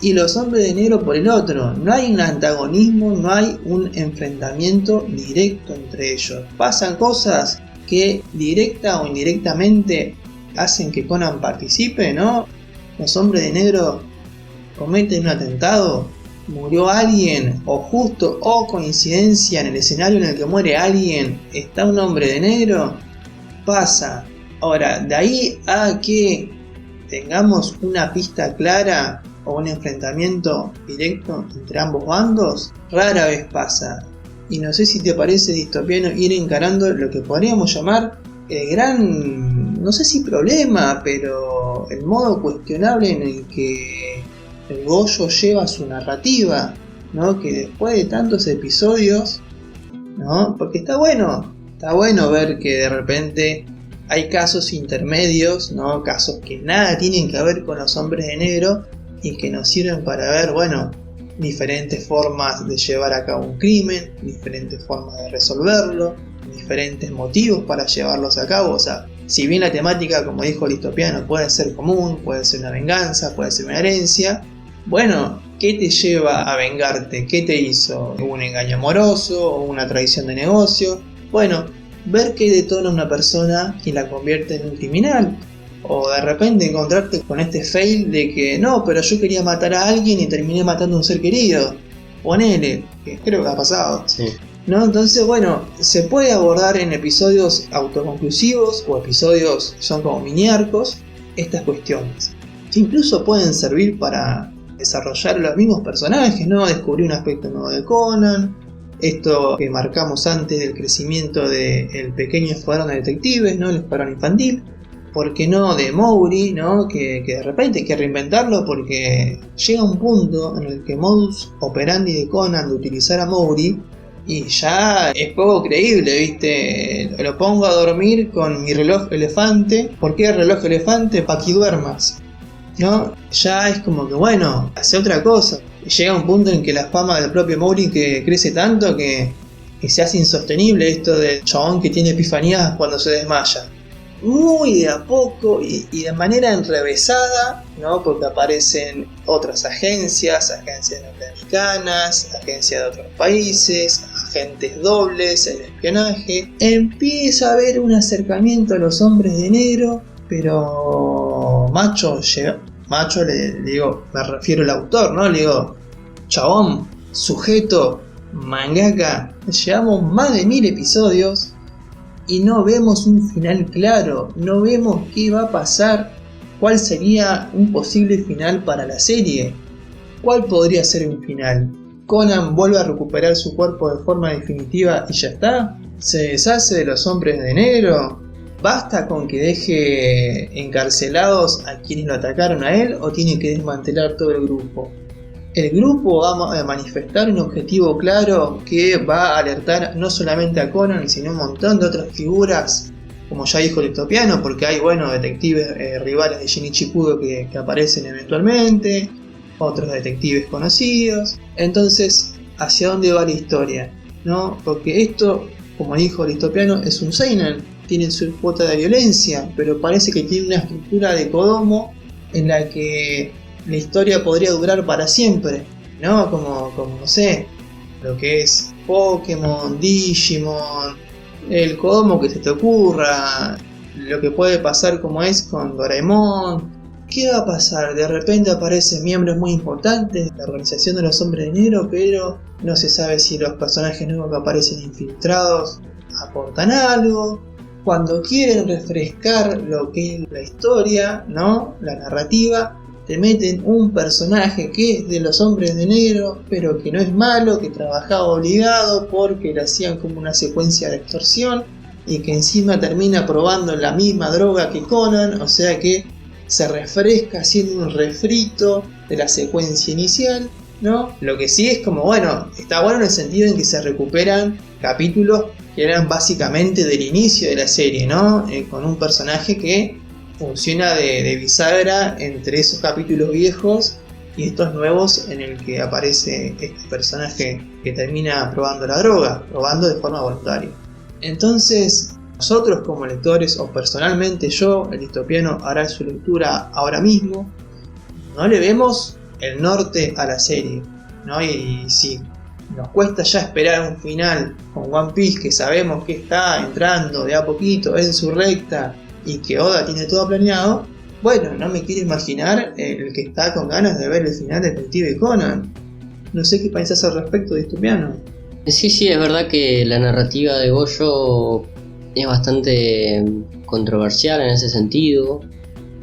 y los hombres de negro por el otro. No hay un antagonismo, no hay un enfrentamiento directo entre ellos. Pasan cosas que directa o indirectamente hacen que Conan participe, ¿no? Los hombres de negro cometen un atentado, murió alguien, o justo o coincidencia en el escenario en el que muere alguien está un hombre de negro, pasa. Ahora, de ahí a que tengamos una pista clara o un enfrentamiento directo entre ambos bandos, rara vez pasa. Y no sé si te parece distopiano ir encarando lo que podríamos llamar el gran, no sé si problema, pero el modo cuestionable en el que el Goyo lleva su narrativa, ¿no? Que después de tantos episodios, ¿no? Porque está bueno ver que de repente hay casos intermedios, ¿no? Casos que nada tienen que ver con los hombres de negro y que nos sirven para ver, bueno, diferentes formas de llevar a cabo un crimen, diferentes formas de resolverlo, diferentes motivos para llevarlos a cabo. O sea, si bien la temática, como dijo Listopiano, puede ser común, puede ser una venganza, puede ser una herencia, bueno, ¿qué te lleva a vengarte? ¿Qué te hizo? ¿Un engaño amoroso o una traición de negocio? Bueno, ver qué detona una persona y la convierte en un criminal. O de repente encontrarte con este fail de que no, pero yo quería matar a alguien y terminé matando a un ser querido. Ponele, que creo que ha pasado. Sí. ¿No? Entonces, bueno, se puede abordar en episodios autoconclusivos o episodios que son como mini arcos estas cuestiones. Incluso pueden servir para desarrollar los mismos personajes, ¿no? Descubrir un aspecto nuevo de Conan. Esto que marcamos antes del crecimiento del pequeño escuadrón de detectives, ¿no? El escuadrón infantil. ¿Por qué no de Mowgli, ¿no? Que de repente hay que reinventarlo porque llega un punto en el que modus operandi de Conan de utilizar a Mowgli y ya es poco creíble, ¿viste? Lo pongo a dormir con mi reloj elefante. ¿Por qué el reloj elefante? Para que duermas, ¿no? Ya es como que bueno, hace otra cosa. Llega un punto en que la fama del propio Mowgli que crece tanto que se hace insostenible esto del chabón que tiene epifanías cuando se desmaya. Muy de a poco y de manera enrevesada, ¿no? Porque aparecen otras agencias norteamericanas, agencias de otros países, agentes dobles, el espionaje. Empieza a haber un acercamiento a los hombres de negro, pero macho le digo, me refiero al autor, ¿no? Le digo, chabón, sujeto, mangaka, llevamos más de 1000 episodios y no vemos un final claro, no vemos qué va a pasar ¿cuál sería un posible final para la serie? ¿Cuál podría ser un final? ¿Conan vuelve a recuperar su cuerpo de forma definitiva y ya está? ¿Se deshace de los hombres de negro? ¿Basta con que deje encarcelados a quienes lo atacaron a él o tiene que desmantelar todo el grupo? El grupo va a manifestar un objetivo claro que va a alertar no solamente a Conan, sino a un montón de otras figuras, como ya dijo el Distopiano, porque hay detectives rivales de Shinichi Kudo que aparecen eventualmente, otros detectives conocidos. Entonces, ¿hacia dónde va la historia? ¿No? Porque esto, como dijo el Distopiano, es un seinen, tiene su cuota de violencia, pero parece que tiene una estructura de Kodomo en la que la historia podría durar para siempre, ¿no? Como no sé, lo que es Pokémon, Digimon, el Kodomo que se te ocurra, lo que puede pasar como es con Doraemon. ¿Qué va a pasar? De repente aparecen miembros muy importantes de la organización de los hombres de negro, pero no se sabe si los personajes nuevos que aparecen infiltrados aportan algo. Cuando quieren refrescar lo que es la historia, ¿no? La narrativa, te meten un personaje que es de los hombres de negro, pero que no es malo, que trabajaba obligado porque le hacían como una secuencia de extorsión y que encima termina probando la misma droga que Conan, o sea que se refresca haciendo un refrito de la secuencia inicial, ¿no? Lo que sí es como, está bueno en el sentido en que se recuperan capítulos que eran básicamente del inicio de la serie, ¿no? Con un personaje que funciona de bisagra entre esos capítulos viejos y estos nuevos en el que aparece este personaje que termina probando la droga, probando de forma voluntaria. Entonces, nosotros como lectores, o personalmente yo, el Distopiano hará su lectura ahora mismo, no le vemos el norte a la serie, ¿no? Y si nos cuesta ya esperar un final con One Piece, que sabemos que está entrando de a poquito en su recta y que Oda tiene todo planeado, no me quiero imaginar el que está con ganas de ver el final de Detective Conan. No sé qué pensás al respecto, Distopiano. Sí, es verdad que la narrativa de Gojo es bastante controversial en ese sentido,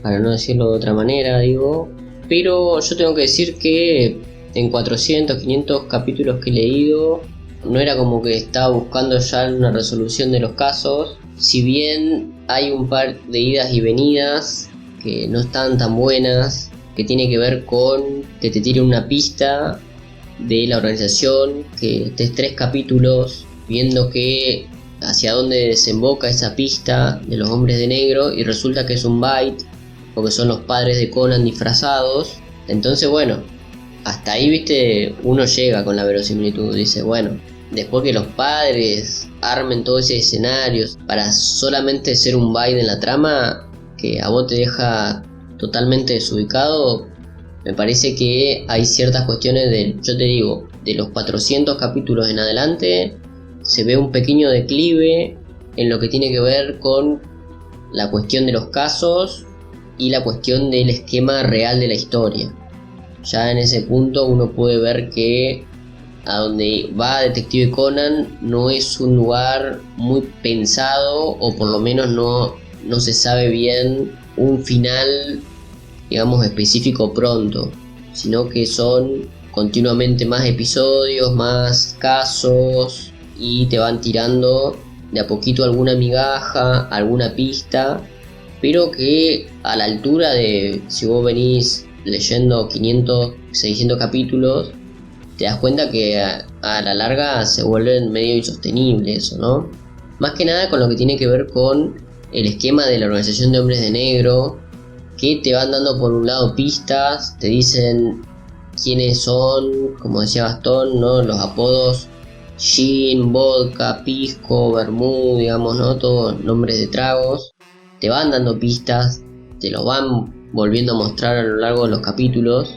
para no decirlo de otra manera, digo. Pero yo tengo que decir que en 400, 500 capítulos que he leído, no era como que estaba buscando ya una resolución de los casos. Si bien hay un par de idas y venidas que no están tan buenas, que tiene que ver con que te tire una pista de la organización, que estés 3 capítulos viendo que hacia dónde desemboca esa pista de los hombres de negro y resulta que es un bait, porque son los padres de Conan disfrazados. Entonces hasta ahí uno llega con la verosimilitud, dice después que los padres armen todo ese escenario para solamente ser un bait en la trama que a vos te deja totalmente desubicado, me parece que hay ciertas cuestiones de los 400 capítulos en adelante se ve un pequeño declive en lo que tiene que ver con la cuestión de los casos y la cuestión del esquema real de la historia. Ya en ese punto uno puede ver que a donde va Detective Conan no es un lugar muy pensado, o por lo menos no se sabe bien un final, digamos, específico pronto, sino que son continuamente más episodios, más casos, y te van tirando de a poquito alguna migaja, alguna pista, pero que a la altura de, si vos venís leyendo 500, 600 capítulos, te das cuenta que a la larga se vuelve medio insostenible eso, ¿no? Más que nada con lo que tiene que ver con el esquema de la organización de hombres de negro, que te van dando por un lado pistas, te dicen quiénes son, como decía Gastón, ¿no? Los apodos: gin, vodka, pisco, vermú, digamos, ¿no? Todos nombres de tragos. Te van dando pistas, te los van volviendo a mostrar a lo largo de los capítulos,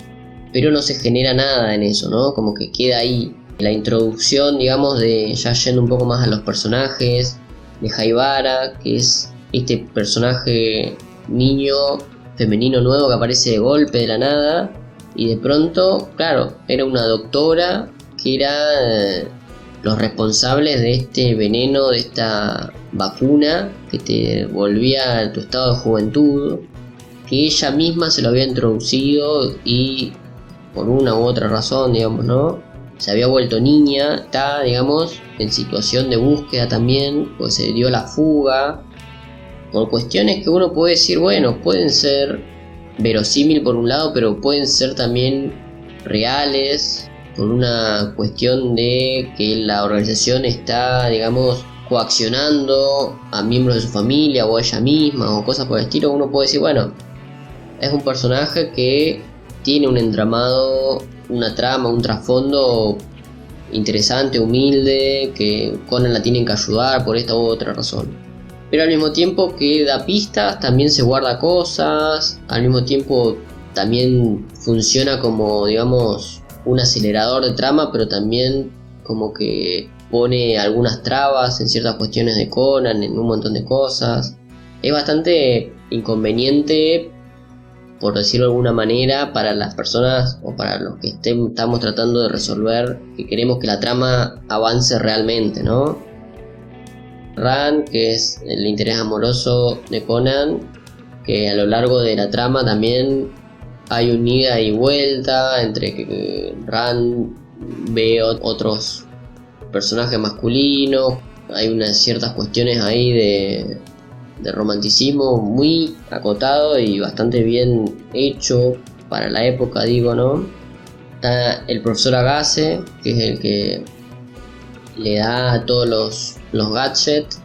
pero no se genera nada en eso, ¿no? Como que queda ahí la introducción, digamos, de ya yendo un poco más a los personajes, de Haibara, que es este personaje niño femenino nuevo que aparece de golpe de la nada, y de pronto, claro, era una doctora que era los responsables de este veneno, de esta vacuna que te volvía a tu estado de juventud. que ella misma se lo había introducido y por una u otra razón, digamos, ¿no? Se había vuelto niña, está, digamos, en situación de búsqueda también, pues se dio la fuga, por cuestiones que uno puede decir, bueno, pueden ser verosímil por un lado, pero pueden ser también reales, por una cuestión de que la organización está, digamos, coaccionando a miembros de su familia o a ella misma o cosas por el estilo. Uno puede decir, bueno, es un personaje que tiene un entramado, una trama, un trasfondo interesante, humilde, que Conan la tiene que ayudar por esta u otra razón. Pero al mismo tiempo que da pistas, también se guarda cosas, al mismo tiempo también funciona como, digamos, un acelerador de trama, pero también como que pone algunas trabas en ciertas cuestiones de Conan, en un montón de cosas. Es bastante inconveniente, por decirlo de alguna manera, para las personas o para los que estamos tratando de resolver, que queremos que la trama avance realmente, ¿no? Rand, que es el interés amoroso de Conan, que a lo largo de la trama también hay un ida y vuelta entre que Rand ve otros personajes masculinos, hay unas ciertas cuestiones ahí de romanticismo muy acotado y bastante bien hecho para la época, digo, ¿no? Está el profesor Agasse, que es el que le da todos los gadgets,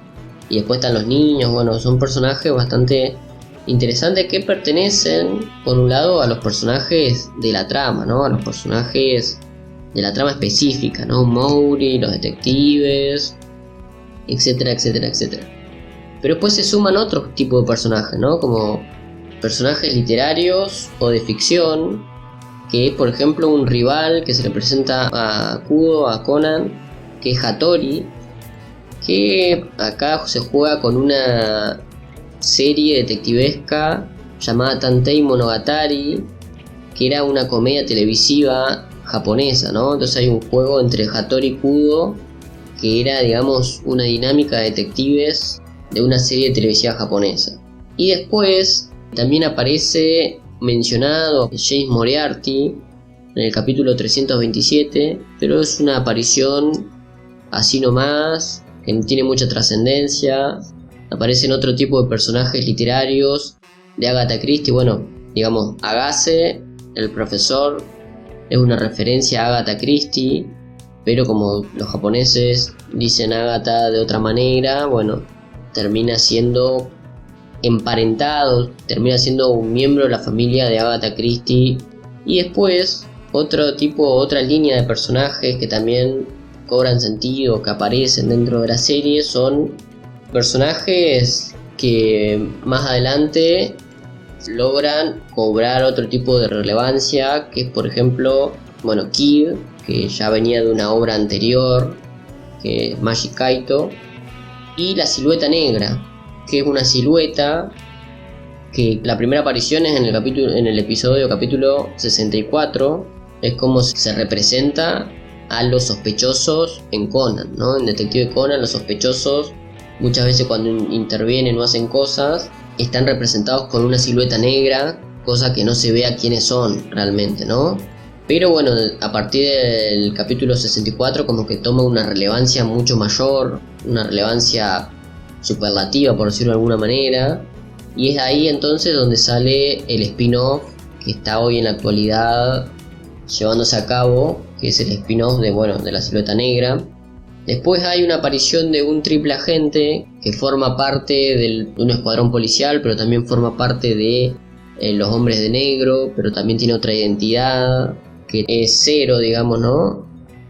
y después están los niños. Bueno, son personajes bastante interesantes que pertenecen, por un lado, a los personajes de la trama, ¿no? A los personajes de la trama específica, ¿no? Mowgli, los detectives, etcétera, etcétera, etcétera. Pero después se suman otros tipos de personajes, ¿no? Como personajes literarios o de ficción, que es, por ejemplo, un rival que se le presenta a Kudo, a Conan, que es Hattori, que acá se juega con una serie detectivesca llamada Tantei Monogatari, que era una comedia televisiva japonesa, ¿no? Entonces hay un juego entre Hattori y Kudo, que era, digamos, una dinámica de detectives de una serie televisiva japonesa. Y después también aparece mencionado James Moriarty en el capítulo 327, pero es una aparición así nomás, que no tiene mucha trascendencia. Aparecen otro tipo de personajes literarios de Agatha Christie. Bueno, digamos, Agasse, el profesor, es una referencia a Agatha Christie, pero como los japoneses dicen Agatha de otra manera, bueno, termina siendo emparentado, termina siendo un miembro de la familia de Agatha Christie. Y después otra línea de personajes que también cobran sentido, que aparecen dentro de la serie, son personajes que más adelante logran cobrar otro tipo de relevancia, que es, por ejemplo, bueno, Kid, que ya venía de una obra anterior, que es Magic Kaito, y la silueta negra, que es una silueta que la primera aparición es en el episodio capítulo 64, es como se representa a los sospechosos en Conan, ¿no? En Detective Conan, los sospechosos muchas veces cuando intervienen o hacen cosas están representados con una silueta negra, cosa que no se ve a quiénes son realmente, ¿no? Pero bueno, a partir del capítulo 64 como que toma una relevancia mucho mayor, una relevancia superlativa, por decirlo de alguna manera, y es ahí entonces donde sale el spin-off que está hoy en la actualidad llevándose a cabo, que es el spin-off de la silueta negra. Después hay una aparición de un triple agente que forma parte de un escuadrón policial, pero también forma parte de los hombres de negro, pero también tiene otra identidad, que es Zero, digamos, ¿no?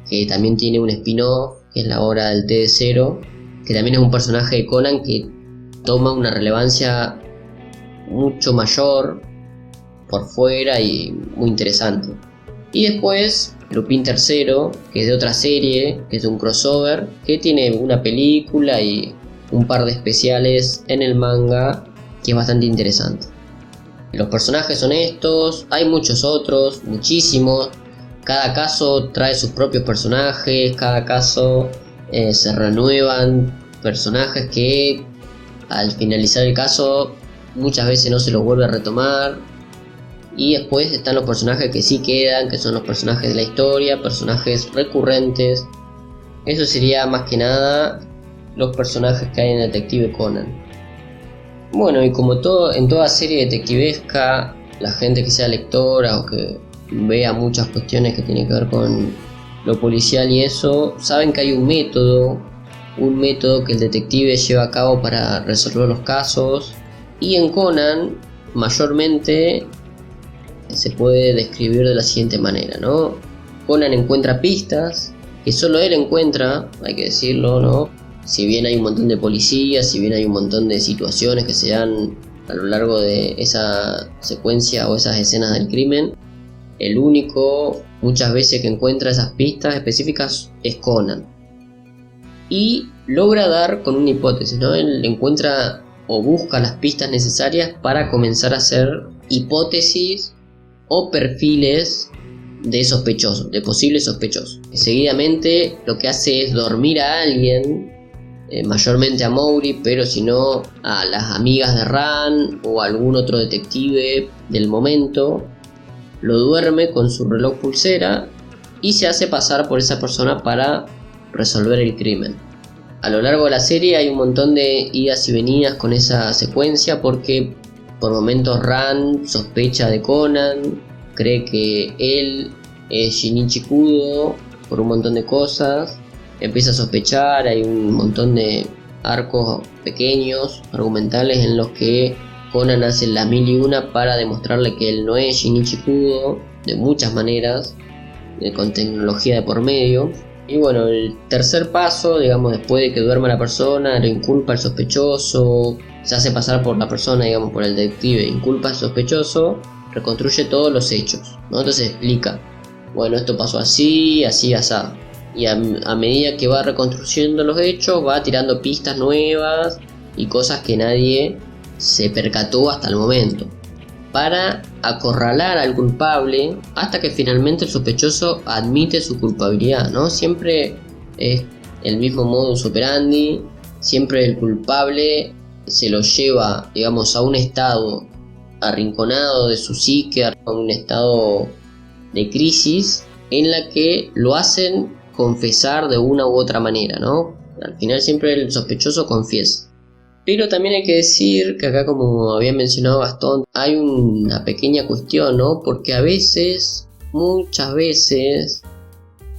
Que también tiene un spin-off, que es la hora del té de Zero, que también es un personaje de Conan que toma una relevancia mucho mayor por fuera y muy interesante. Y después Lupin III, que es de otra serie, que es un crossover, que tiene una película y un par de especiales en el manga, que es bastante interesante. Los personajes son estos, hay muchos otros, muchísimos. Cada caso trae sus propios personajes, cada caso se renuevan personajes que al finalizar el caso muchas veces no se los vuelve a retomar. Y después están los personajes que sí quedan, que son los personajes de la historia, personajes recurrentes. Eso sería más que nada los personajes que hay en Detective Conan. Bueno, y como todo en toda serie detectivesca, la gente que sea lectora o que vea muchas cuestiones que tienen que ver con lo policial y eso, saben que hay un método que el detective lleva a cabo para resolver los casos. Y en Conan, mayormente, se puede describir de la siguiente manera, ¿no? Conan encuentra pistas que solo él encuentra, hay que decirlo, ¿no? Si bien hay un montón de policías, si bien hay un montón de situaciones que se dan a lo largo de esa secuencia o esas escenas del crimen, el único muchas veces que encuentra esas pistas específicas es Conan. Y logra dar con una hipótesis, ¿no? Él encuentra o busca las pistas necesarias para comenzar a hacer hipótesis o perfiles de sospechosos, de posibles sospechosos. Seguidamente lo que hace es dormir a alguien, mayormente a Mowry, pero si no a las amigas de Ran o a algún otro detective del momento. Lo duerme con su reloj pulsera y se hace pasar por esa persona para resolver el crimen. A lo largo de la serie hay un montón de idas y venidas con esa secuencia, porque por momentos Ran sospecha de Conan, cree que él es Shinichi Kudo por un montón de cosas, empieza a sospechar. Hay un montón de arcos pequeños, argumentales, en los que Conan hace la mil y una para demostrarle que él no es Shinichi Kudo, de muchas maneras, con tecnología de por medio. Y bueno, el tercer paso, digamos, después de que duerma la persona, lo inculpa al sospechoso, se hace pasar por la persona, digamos, por el detective, inculpa al sospechoso, reconstruye todos los hechos, ¿no? Entonces explica, bueno, esto pasó así, así, asá. Y a medida que va reconstruyendo los hechos, va tirando pistas nuevas y cosas que nadie se percató hasta el momento, para acorralar al culpable hasta que finalmente el sospechoso admite su culpabilidad, ¿no? Siempre es el mismo modus operandi, siempre el culpable se lo lleva, digamos, a un estado arrinconado de su psique, a un estado de crisis en la que lo hacen confesar de una u otra manera, ¿no? Al final siempre el sospechoso confiesa. Pero también hay que decir que acá, como había mencionado Gastón, hay una pequeña cuestión, ¿no? Porque a veces, muchas veces,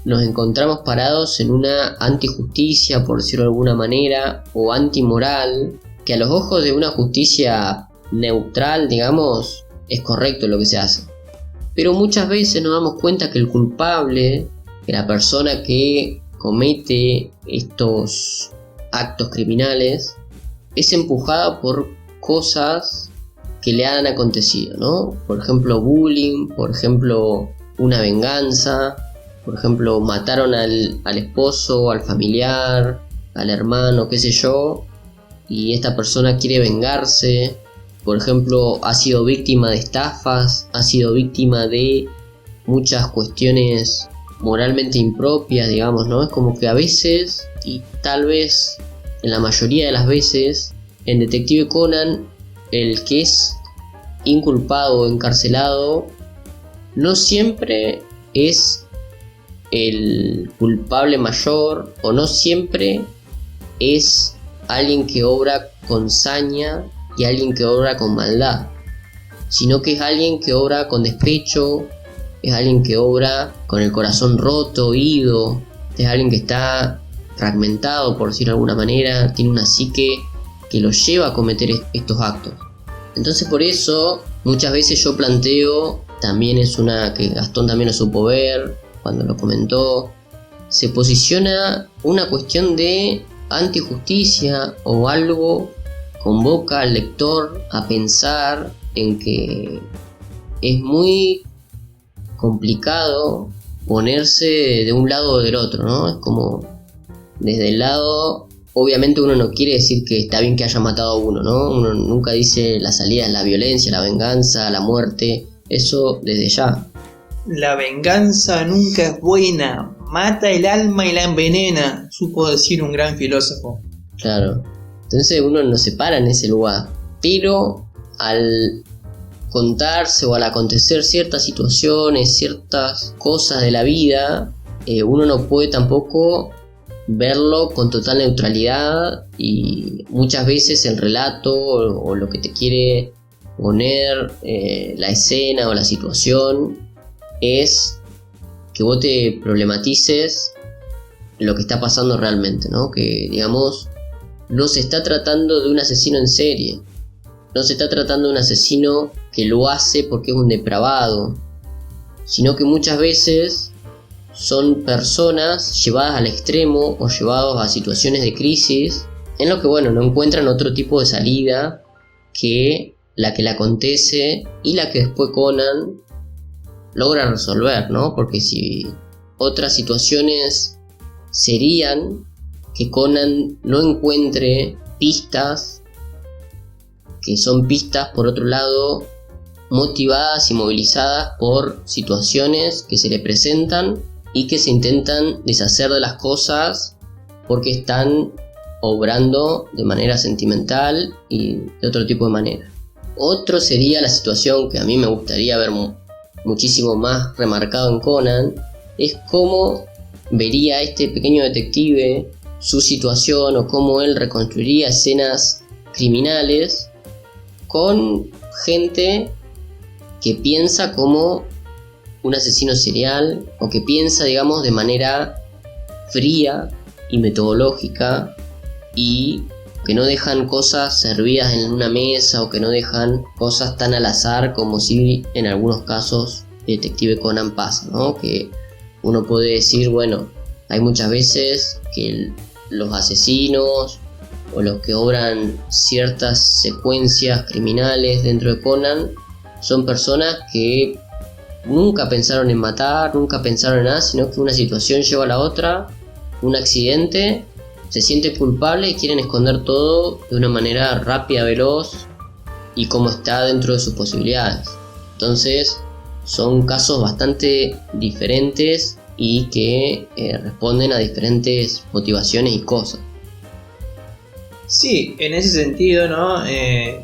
nos encontramos parados en una antijusticia, por decirlo de alguna manera, o antimoral, que a los ojos de una justicia neutral, digamos, es correcto lo que se hace. Pero muchas veces nos damos cuenta que el culpable, que la persona que comete estos actos criminales, es empujada por cosas que le han acontecido, ¿no? Por ejemplo, bullying, por ejemplo, una venganza, por ejemplo, mataron al esposo, al familiar, al hermano, qué sé yo, y esta persona quiere vengarse. Por ejemplo, ha sido víctima de estafas, ha sido víctima de muchas cuestiones moralmente impropias, digamos, ¿no? Es como que a veces, y tal vez en la mayoría de las veces, en Detective Conan, el que es inculpado o encarcelado no siempre es el culpable mayor, o no siempre es alguien que obra con saña y alguien que obra con maldad, sino que es alguien que obra con despecho, es alguien que obra con el corazón roto, ido, es alguien que está fragmentado, por decirlo de alguna manera, tiene una psique que lo lleva a cometer estos actos. Entonces, por eso muchas veces yo planteo, también es una que Gastón también lo supo ver cuando lo comentó, se posiciona una cuestión de antijusticia, o algo convoca al lector a pensar en que es muy complicado ponerse de un lado o del otro, ¿no? Es como, desde el lado, obviamente uno no quiere decir que está bien que haya matado a uno, ¿no? Uno nunca dice la salida es la violencia, la venganza, la muerte, eso desde ya. La venganza nunca es buena, mata el alma y la envenena, supo decir un gran filósofo. Claro, entonces uno no se para en ese lugar, pero al contarse o al acontecer ciertas situaciones, ciertas cosas de la vida, uno no puede tampoco verlo con total neutralidad, y muchas veces el relato o lo que te quiere poner la escena o la situación es que vos te problematices lo que está pasando realmente, ¿no? Que, digamos, no se está tratando de un asesino en serie, no se está tratando de un asesino que lo hace porque es un depravado, sino que muchas veces son personas llevadas al extremo o llevadas a situaciones de crisis en lo que, bueno, no encuentran otro tipo de salida que la que le acontece y la que después Conan logra resolver, ¿no? Porque si otras situaciones serían que Conan no encuentre pistas, que son pistas, por otro lado, motivadas y movilizadas por situaciones que se le presentan y que se intentan deshacer de las cosas porque están obrando de manera sentimental y de otro tipo de manera. Otro sería la situación que a mí me gustaría ver muchísimo más remarcado en Conan, es cómo vería este pequeño detective su situación o cómo él reconstruiría escenas criminales con gente que piensa como un asesino serial o que piensa, digamos, de manera fría y metodológica, y que no dejan cosas servidas en una mesa o que no dejan cosas tan al azar como si en algunos casos Detective Conan pasa, ¿no? Que uno puede decir, bueno, hay muchas veces que los asesinos o los que obran ciertas secuencias criminales dentro de Conan son personas que nunca pensaron en matar, nunca pensaron en nada, sino que una situación lleva a la otra, un accidente, se siente culpable y quieren esconder todo de una manera rápida, veloz y como está dentro de sus posibilidades. Entonces son casos bastante diferentes y que responden a diferentes motivaciones y cosas. Sí, en ese sentido, ¿no?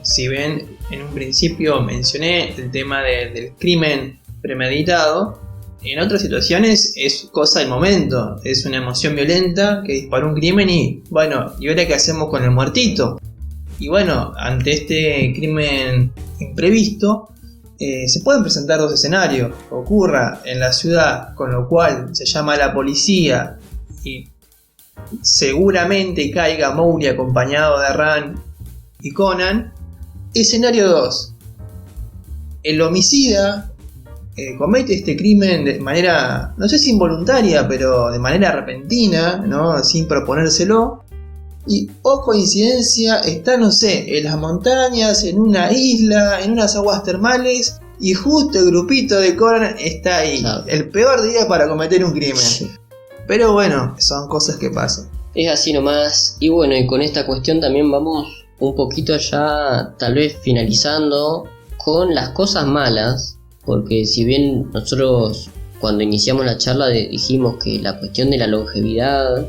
Si ven, en un principio mencioné el tema del crimen premeditado, en otras situaciones es cosa del momento, es una emoción violenta que disparó un crimen y, bueno, ¿y ahora qué hacemos con el muertito? Y bueno, ante este crimen imprevisto, se pueden presentar dos escenarios: ocurra en la ciudad, con lo cual se llama a la policía y seguramente caiga Mowgli acompañado de Ran y Conan. Escenario 2: el homicida comete este crimen de manera, no sé si involuntaria, pero de manera repentina, ¿no? Sin proponérselo. Y, oh coincidencia, está, no sé, en las montañas, en una isla, en unas aguas termales, y justo el grupito de Conan está ahí. Claro. El peor día para cometer un crimen. Pero bueno, son cosas que pasan. Es así nomás. Y bueno, y con esta cuestión también vamos un poquito ya tal vez finalizando con las cosas malas. Porque si bien nosotros cuando iniciamos la charla dijimos que la cuestión de la longevidad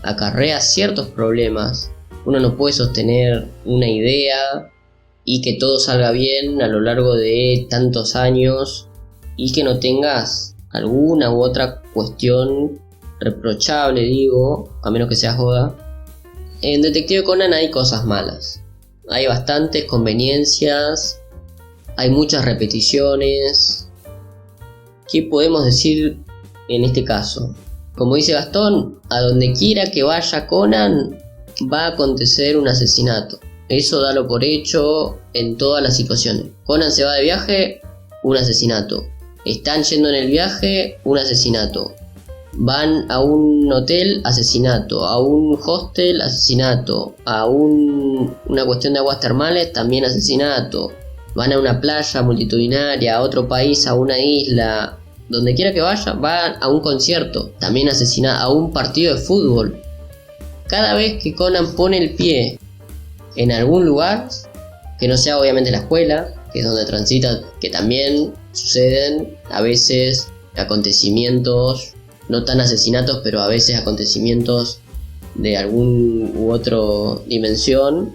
acarrea ciertos problemas, uno no puede sostener una idea y que todo salga bien a lo largo de tantos años y que no tengas alguna u otra cuestión reprochable, digo, a menos que sea joda. En Detective Conan hay cosas malas, hay bastantes conveniencias, hay muchas repeticiones. ¿Qué podemos decir en este caso? Como dice Gastón, a donde quiera que vaya Conan va a acontecer un asesinato. Eso dalo por hecho en todas las situaciones. Conan se va de viaje, un asesinato. Están yendo en el viaje, un asesinato. Van a un hotel, asesinato. A un hostel, asesinato. A una cuestión de aguas termales, también asesinato. Van a una playa multitudinaria, a otro país, a una isla, donde quiera que vaya, van a un concierto, también asesina, a un partido de fútbol. Cada vez que Conan pone el pie en algún lugar, que no sea obviamente la escuela, que es donde transita, que también suceden a veces acontecimientos, no tan asesinatos, pero a veces acontecimientos de algún u otro dimensión.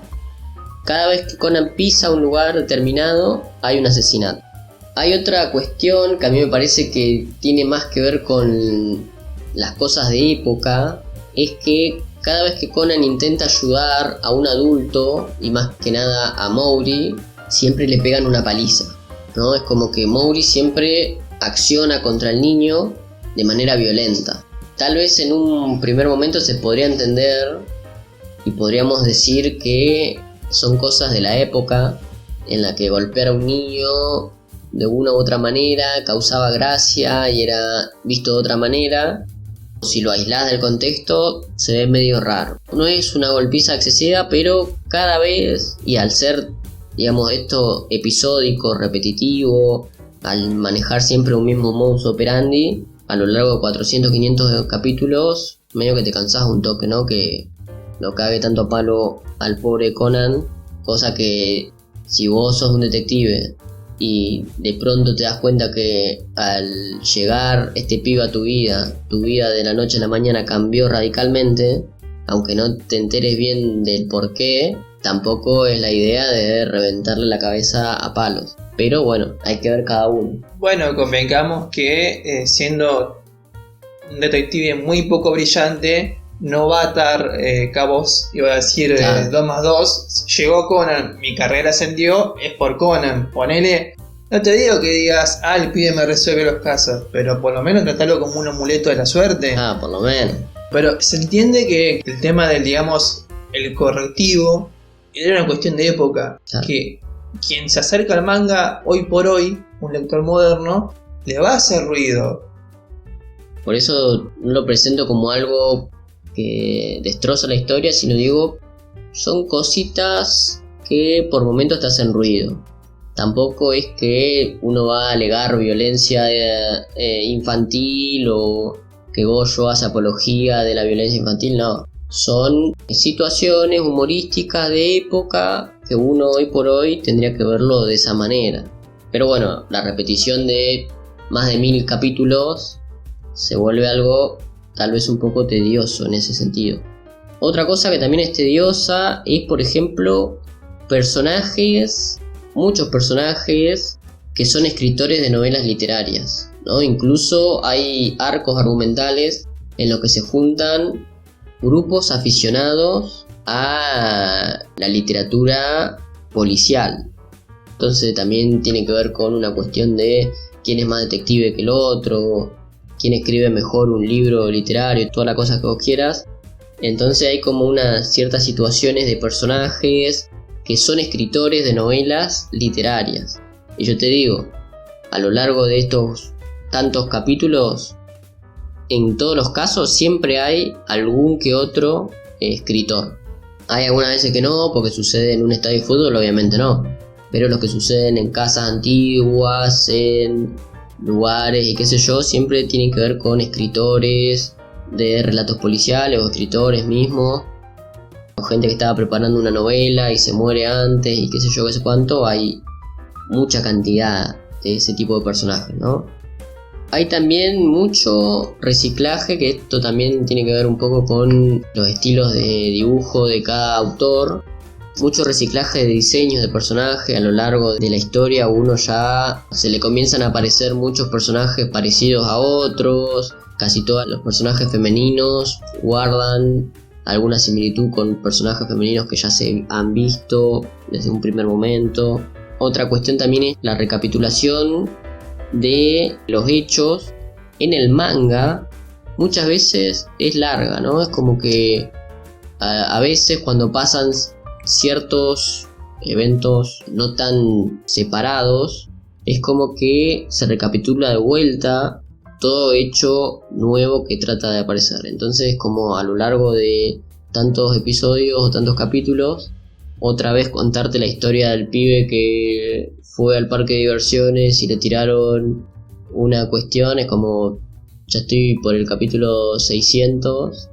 Cada vez que Conan pisa un lugar determinado, hay un asesinato. Hay otra cuestión que a mí me parece que tiene más que ver con las cosas de época, es que cada vez que Conan intenta ayudar a un adulto, y más que nada a Mowgli, siempre le pegan una paliza, ¿no? Es como que Mowgli siempre acciona contra el niño de manera violenta. Tal vez en un primer momento se podría entender y podríamos decir que son cosas de la época en la que golpear a un niño de una u otra manera causaba gracia y era visto de otra manera. Si lo aislás del contexto, se ve medio raro. No es una golpiza excesiva, pero cada vez, y al ser, digamos, esto episódico, repetitivo, al manejar siempre un mismo modus operandi, a lo largo de 400, 500 capítulos, medio que te cansás un toque, ¿no? Que lo cague tanto a palo al pobre Conan, cosa que si vos sos un detective y de pronto te das cuenta que al llegar este pibe a tu vida de la noche a la mañana cambió radicalmente, aunque no te enteres bien del por qué, tampoco es la idea de reventarle la cabeza a palos. Pero bueno, hay que ver cada uno. Bueno, convengamos que siendo un detective muy poco brillante, no va a atar cabos, iba a decir Claro. 2 más 2. Llegó Conan, mi carrera ascendió, es por Conan. Ponele, no te digo que digas, el pibe me resuelve los casos, pero por lo menos tratalo como un amuleto de la suerte. Por lo menos. Pero se entiende que el tema del, digamos, el correctivo era una cuestión de época. Claro. Que quien se acerca al manga hoy por hoy, un lector moderno, le va a hacer ruido. Por eso no lo presento como algo que destroza la historia, sino digo, son cositas que por momentos te hacen ruido. Tampoco es que uno va a alegar violencia infantil o que Goyo hace apología de la violencia infantil, no. Son situaciones humorísticas de época que uno hoy por hoy tendría que verlo de esa manera. Pero bueno, la repetición de más de 1000 capítulos se vuelve algo tal vez un poco tedioso en ese sentido. Otra cosa que también es tediosa es, por ejemplo, muchos personajes que son escritores de novelas literarias, ¿no? Incluso hay arcos argumentales en los que se juntan grupos aficionados a la literatura policial. Entonces también tiene que ver con una cuestión de quién es más detective que el otro, quién escribe mejor un libro literario, toda la cosa que vos quieras. Entonces hay como unas ciertas situaciones de personajes que son escritores de novelas literarias. Y yo te digo, a lo largo de estos tantos capítulos, en todos los casos siempre hay algún que otro escritor. Hay algunas veces que no, porque sucede en un estadio de fútbol, obviamente no. Pero los que suceden en casas antiguas, en lugares y qué sé yo, siempre tienen que ver con escritores de relatos policiales o escritores mismos, o gente que estaba preparando una novela y se muere antes y qué sé yo, qué sé cuánto. Hay mucha cantidad de ese tipo de personajes, ¿no? Hay también mucho reciclaje, que esto también tiene que ver un poco con los estilos de dibujo de cada autor. Mucho reciclaje de diseños de personajes a lo largo de la historia. Uno ya se le comienzan a aparecer muchos personajes parecidos a otros. Casi todos los personajes femeninos guardan alguna similitud con personajes femeninos que ya se han visto desde un primer momento. Otra cuestión también es la recapitulación de los hechos en el manga. Muchas veces es larga, ¿no? Es como que a veces cuando pasan ciertos eventos no tan separados, es como que se recapitula de vuelta todo hecho nuevo que trata de aparecer. Entonces, como a lo largo de tantos episodios o tantos capítulos, otra vez contarte la historia del pibe que fue al parque de diversiones y le tiraron una cuestión. Es como, ya estoy por el capítulo 600,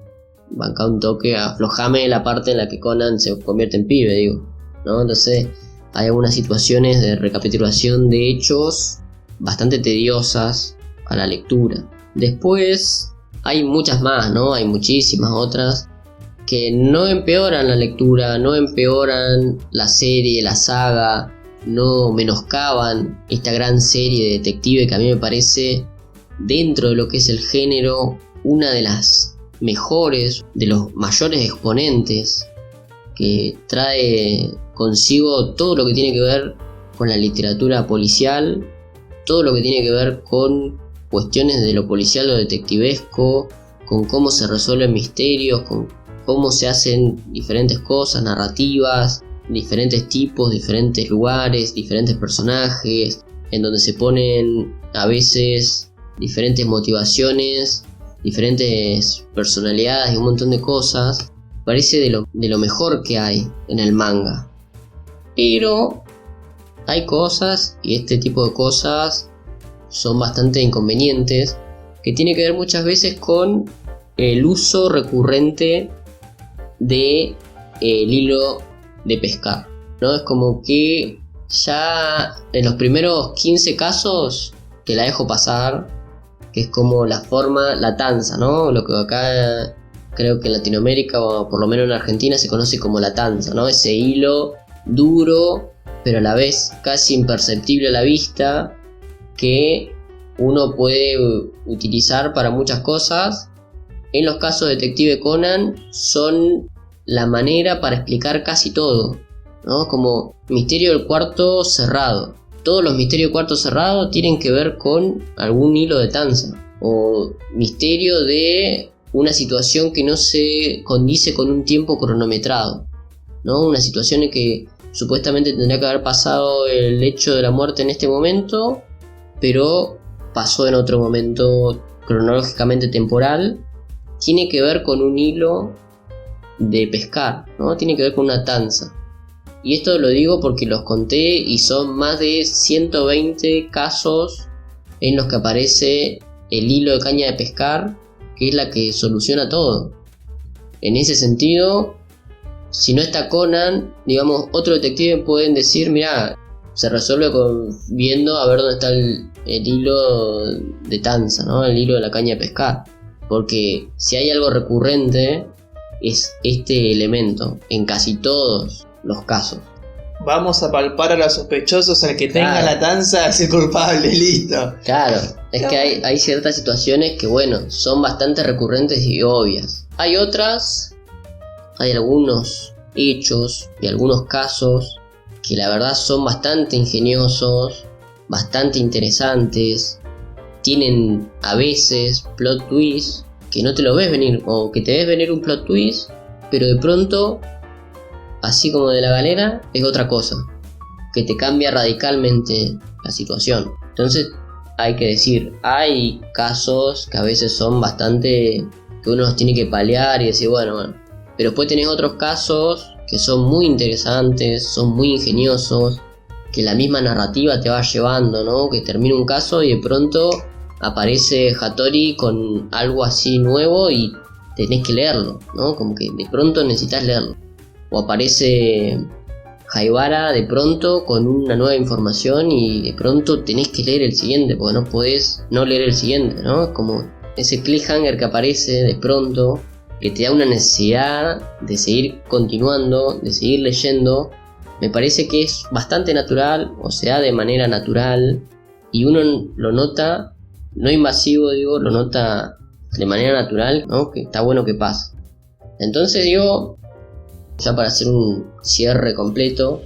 banca un toque, aflojame la parte en la que Conan se convierte en pibe, digo, ¿no? Entonces hay algunas situaciones de recapitulación de hechos bastante tediosas a la lectura. Después hay muchas más, ¿no? Hay muchísimas otras que no empeoran la lectura, no empeoran la serie, la saga, no menoscaban esta gran serie de detective que a mí me parece, dentro de lo que es el género, una de las mejores, de los mayores exponentes, que trae consigo todo lo que tiene que ver con la literatura policial, todo lo que tiene que ver con cuestiones de lo policial, lo detectivesco, con cómo se resuelven misterios, con cómo se hacen diferentes cosas, narrativas, diferentes tipos, diferentes lugares, diferentes personajes, en donde se ponen a veces diferentes motivaciones, diferentes personalidades y un montón de cosas. Parece de lo mejor que hay en el manga. Pero hay cosas, y este tipo de cosas son bastante inconvenientes, que tiene que ver muchas veces con el uso recurrente de el hilo de pescar, ¿no? Es como que ya en los primeros 15 casos te la dejo pasar, que es como la forma, la tanza, ¿no? Lo que acá creo que en Latinoamérica, o por lo menos en Argentina, se conoce como la tanza, ¿no? Ese hilo duro, pero a la vez casi imperceptible a la vista, que uno puede utilizar para muchas cosas. En los casos de Detective Conan son la manera para explicar casi todo, ¿no? Como misterio del cuarto cerrado. Todos los misterios del cuarto cerrado tienen que ver con algún hilo de tanza, o misterio de una situación que no se condice con un tiempo cronometrado, ¿no? Una situación en que supuestamente tendría que haber pasado el hecho de la muerte en este momento, pero pasó en otro momento cronológicamente temporal. Tiene que ver con un hilo de pescar, ¿no? Tiene que ver con una tanza. Y esto lo digo porque los conté y son más de 120 casos en los que aparece el hilo de caña de pescar, que es la que soluciona todo. En ese sentido, si no está Conan, digamos, otro detective pueden decir, mira, se resuelve viendo a ver dónde está el hilo de tanza, ¿no? El hilo de la caña de pescar. Porque si hay algo recurrente, es este elemento en casi todos los casos. Vamos a palpar a los sospechosos, al que tenga Claro. la tanza es el culpable, listo. Claro, es que hay ciertas situaciones que, bueno, son bastante recurrentes y obvias. Hay otras, hay algunos hechos y algunos casos que la verdad son bastante ingeniosos, bastante interesantes, tienen a veces plot twists que no te lo ves venir, o que te ves venir un plot twist, pero de pronto, así como de la galera, es otra cosa, que te cambia radicalmente la situación. Entonces hay que decir, hay casos que a veces son bastante, que uno los tiene que paliar y decir, bueno, pero después tenés otros casos que son muy interesantes, son muy ingeniosos, que la misma narrativa te va llevando, ¿no? Que termina un caso y de pronto aparece Hattori con algo así nuevo y tenés que leerlo, ¿no? Como que de pronto necesitas leerlo. O aparece Haibara de pronto con una nueva información y de pronto tenés que leer el siguiente, porque no podés no leer el siguiente, ¿no? Como ese cliffhanger que aparece de pronto, que te da una necesidad de seguir continuando, de seguir leyendo. Me parece que es bastante natural, o sea, de manera natural, y uno lo nota, no invasivo, digo, lo nota de manera natural, ¿no? Que está bueno que pase. Entonces digo, ya para hacer un cierre completo,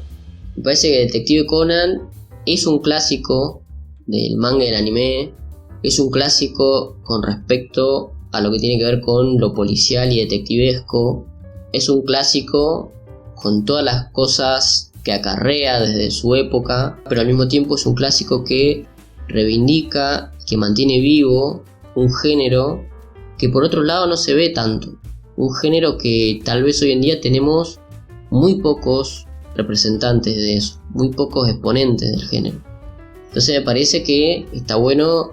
me parece que Detective Conan es un clásico del manga y del anime, es un clásico con respecto a lo que tiene que ver con lo policial y detectivesco, es un clásico con todas las cosas que acarrea desde su época, pero al mismo tiempo es un clásico que reivindica, que mantiene vivo un género que por otro lado no se ve tanto, un género que tal vez hoy en día tenemos muy pocos representantes de eso, muy pocos exponentes del género. Entonces me parece que está bueno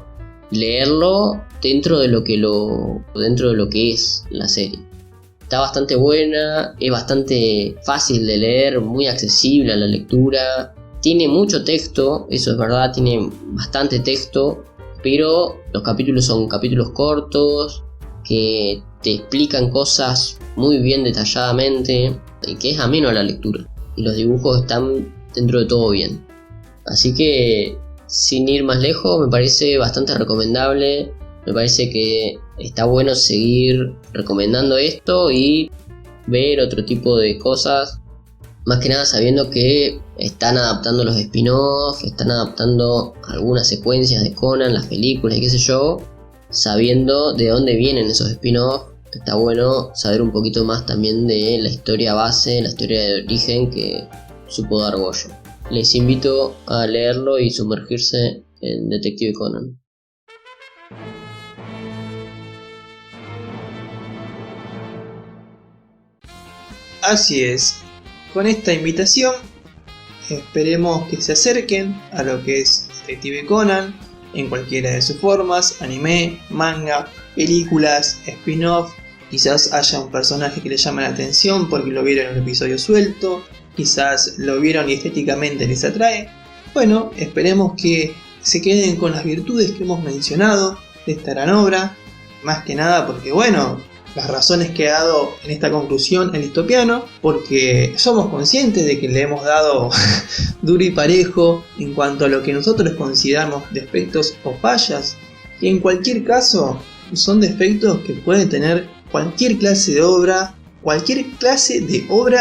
leerlo dentro de lo que es la serie. Está bastante buena, es bastante fácil de leer, muy accesible a la lectura. Tiene mucho texto, eso es verdad, tiene bastante texto, pero los capítulos son capítulos cortos, que te explican cosas muy bien detalladamente y que es ameno a la lectura. Y los dibujos están dentro de todo bien. Así que, sin ir más lejos, me parece bastante recomendable. Me parece que está bueno seguir recomendando esto y ver otro tipo de cosas. Más que nada sabiendo que están adaptando los spin-off, están adaptando algunas secuencias de Conan, las películas y qué sé yo. Sabiendo de dónde vienen esos spin-off, está bueno saber un poquito más también de la historia base, la historia de origen que supo dar Goyo. Les invito a leerlo y sumergirse en Detective Conan. Así es, con esta invitación esperemos que se acerquen a lo que es Detective Conan en cualquiera de sus formas: anime, manga, películas, spin-off. Quizás haya un personaje que les llame la atención porque lo vieron en un episodio suelto, quizás lo vieron y estéticamente les atrae. Bueno, esperemos que se queden con las virtudes que hemos mencionado de esta gran obra, más que nada porque, bueno, las razones que ha dado en esta conclusión el Distopiano, porque somos conscientes de que le hemos dado duro y parejo en cuanto a lo que nosotros consideramos defectos o fallas, y en cualquier caso son defectos que puede tener cualquier clase de obra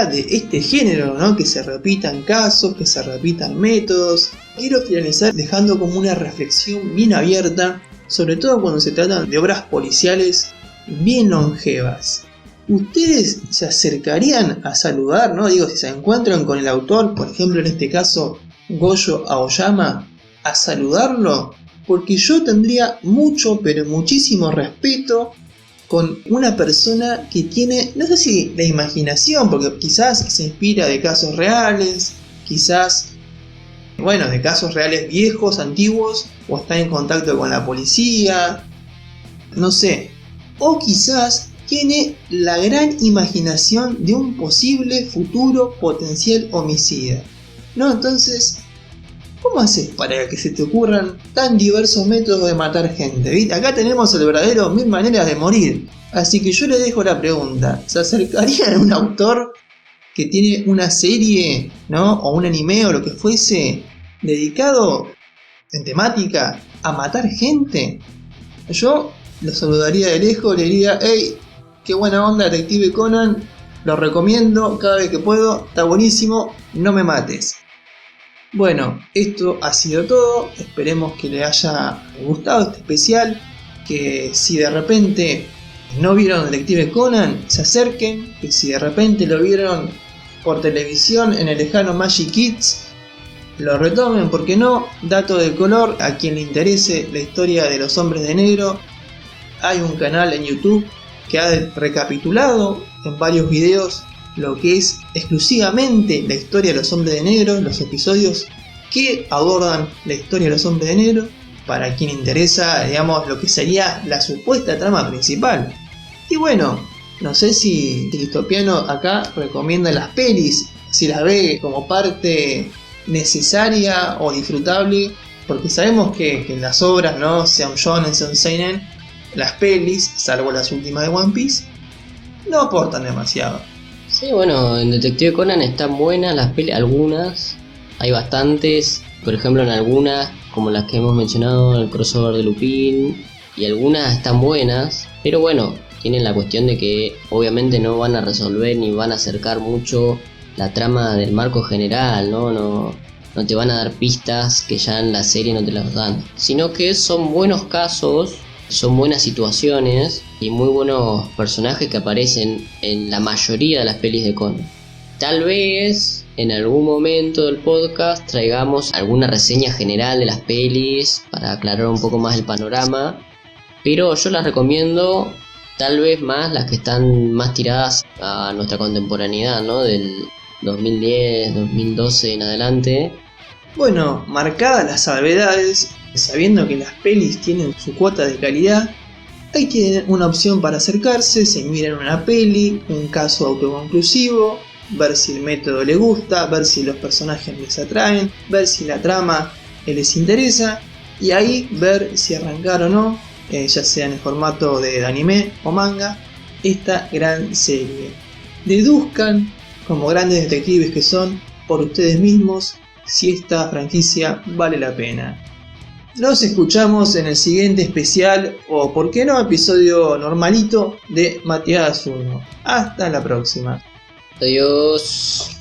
de este género, ¿no? Que se repitan casos, que se repitan métodos. Quiero finalizar dejando como una reflexión bien abierta, sobre todo cuando se tratan de obras policiales bien longevas. ¿Ustedes se acercarían a saludar, no? Digo, si se encuentran con el autor, por ejemplo en este caso Goyo Aoyama, a saludarlo? Porque yo tendría mucho, pero muchísimo respeto con una persona que tiene, no sé si la imaginación, porque quizás se inspira de casos reales, quizás, bueno, de casos reales viejos, antiguos, o está en contacto con la policía, no sé. O quizás tiene la gran imaginación de un posible futuro potencial homicida, ¿no? Entonces, ¿cómo haces para que se te ocurran tan diversos métodos de matar gente? ¿Viste? Acá tenemos el verdadero 1000 maneras de morir. Así que yo le dejo la pregunta: ¿se acercarían a un autor que tiene una serie, ¿no? O un anime o lo que fuese dedicado en temática a matar gente? Yo lo saludaría de lejos, le diría: hey, qué buena onda Detective Conan, lo recomiendo cada vez que puedo, está buenísimo, no me mates. Bueno, esto ha sido todo, esperemos que les haya gustado este especial, que si de repente no vieron Detective Conan, se acerquen, que si de repente lo vieron por televisión en el lejano Magic Kids, lo retomen, porque no. Dato de color, a quien le interese la historia de los hombres de negro, hay un canal en YouTube que ha recapitulado en varios videos lo que es exclusivamente la historia de los hombres de negro, los episodios que abordan la historia de los hombres de negro, para quien interesa, digamos, lo que sería la supuesta trama principal. Y bueno, no sé si el Distopiano acá recomienda las pelis, si las ve como parte necesaria o disfrutable, porque sabemos que en las obras, ¿no? Sean shonen, sean seinen, las pelis, salvo las últimas de One Piece, no aportan demasiado. Sí, bueno, en Detective Conan están buenas las pelis, algunas, hay bastantes, por ejemplo en algunas, como las que hemos mencionado, el crossover de Lupin, y algunas están buenas, pero bueno, tienen la cuestión de que obviamente no van a resolver ni van a acercar mucho la trama del marco general, no te van a dar pistas que ya en la serie no te las dan, sino que son buenos casos, son buenas situaciones y muy buenos personajes que aparecen en la mayoría de las pelis de Conan. Tal vez en algún momento del podcast traigamos alguna reseña general de las pelis para aclarar un poco más el panorama, pero yo las recomiendo tal vez más las que están más tiradas a nuestra contemporaneidad, ¿no? Del 2010, 2012 en adelante. Bueno, marcadas las salvedades, sabiendo que las pelis tienen su cuota de calidad, ahí tienen una opción para acercarse, se miran una peli, un caso autoconclusivo, ver si el método les gusta, ver si los personajes les atraen, ver si la trama les interesa, y ahí ver si arrancar o no ya sea en el formato de anime o manga, esta gran serie. Deduzcan, como grandes detectives que son, por ustedes mismos si esta franquicia vale la pena. Nos escuchamos en el siguiente especial o, por qué no, episodio normalito de Mateadas 1. Hasta la próxima. Adiós.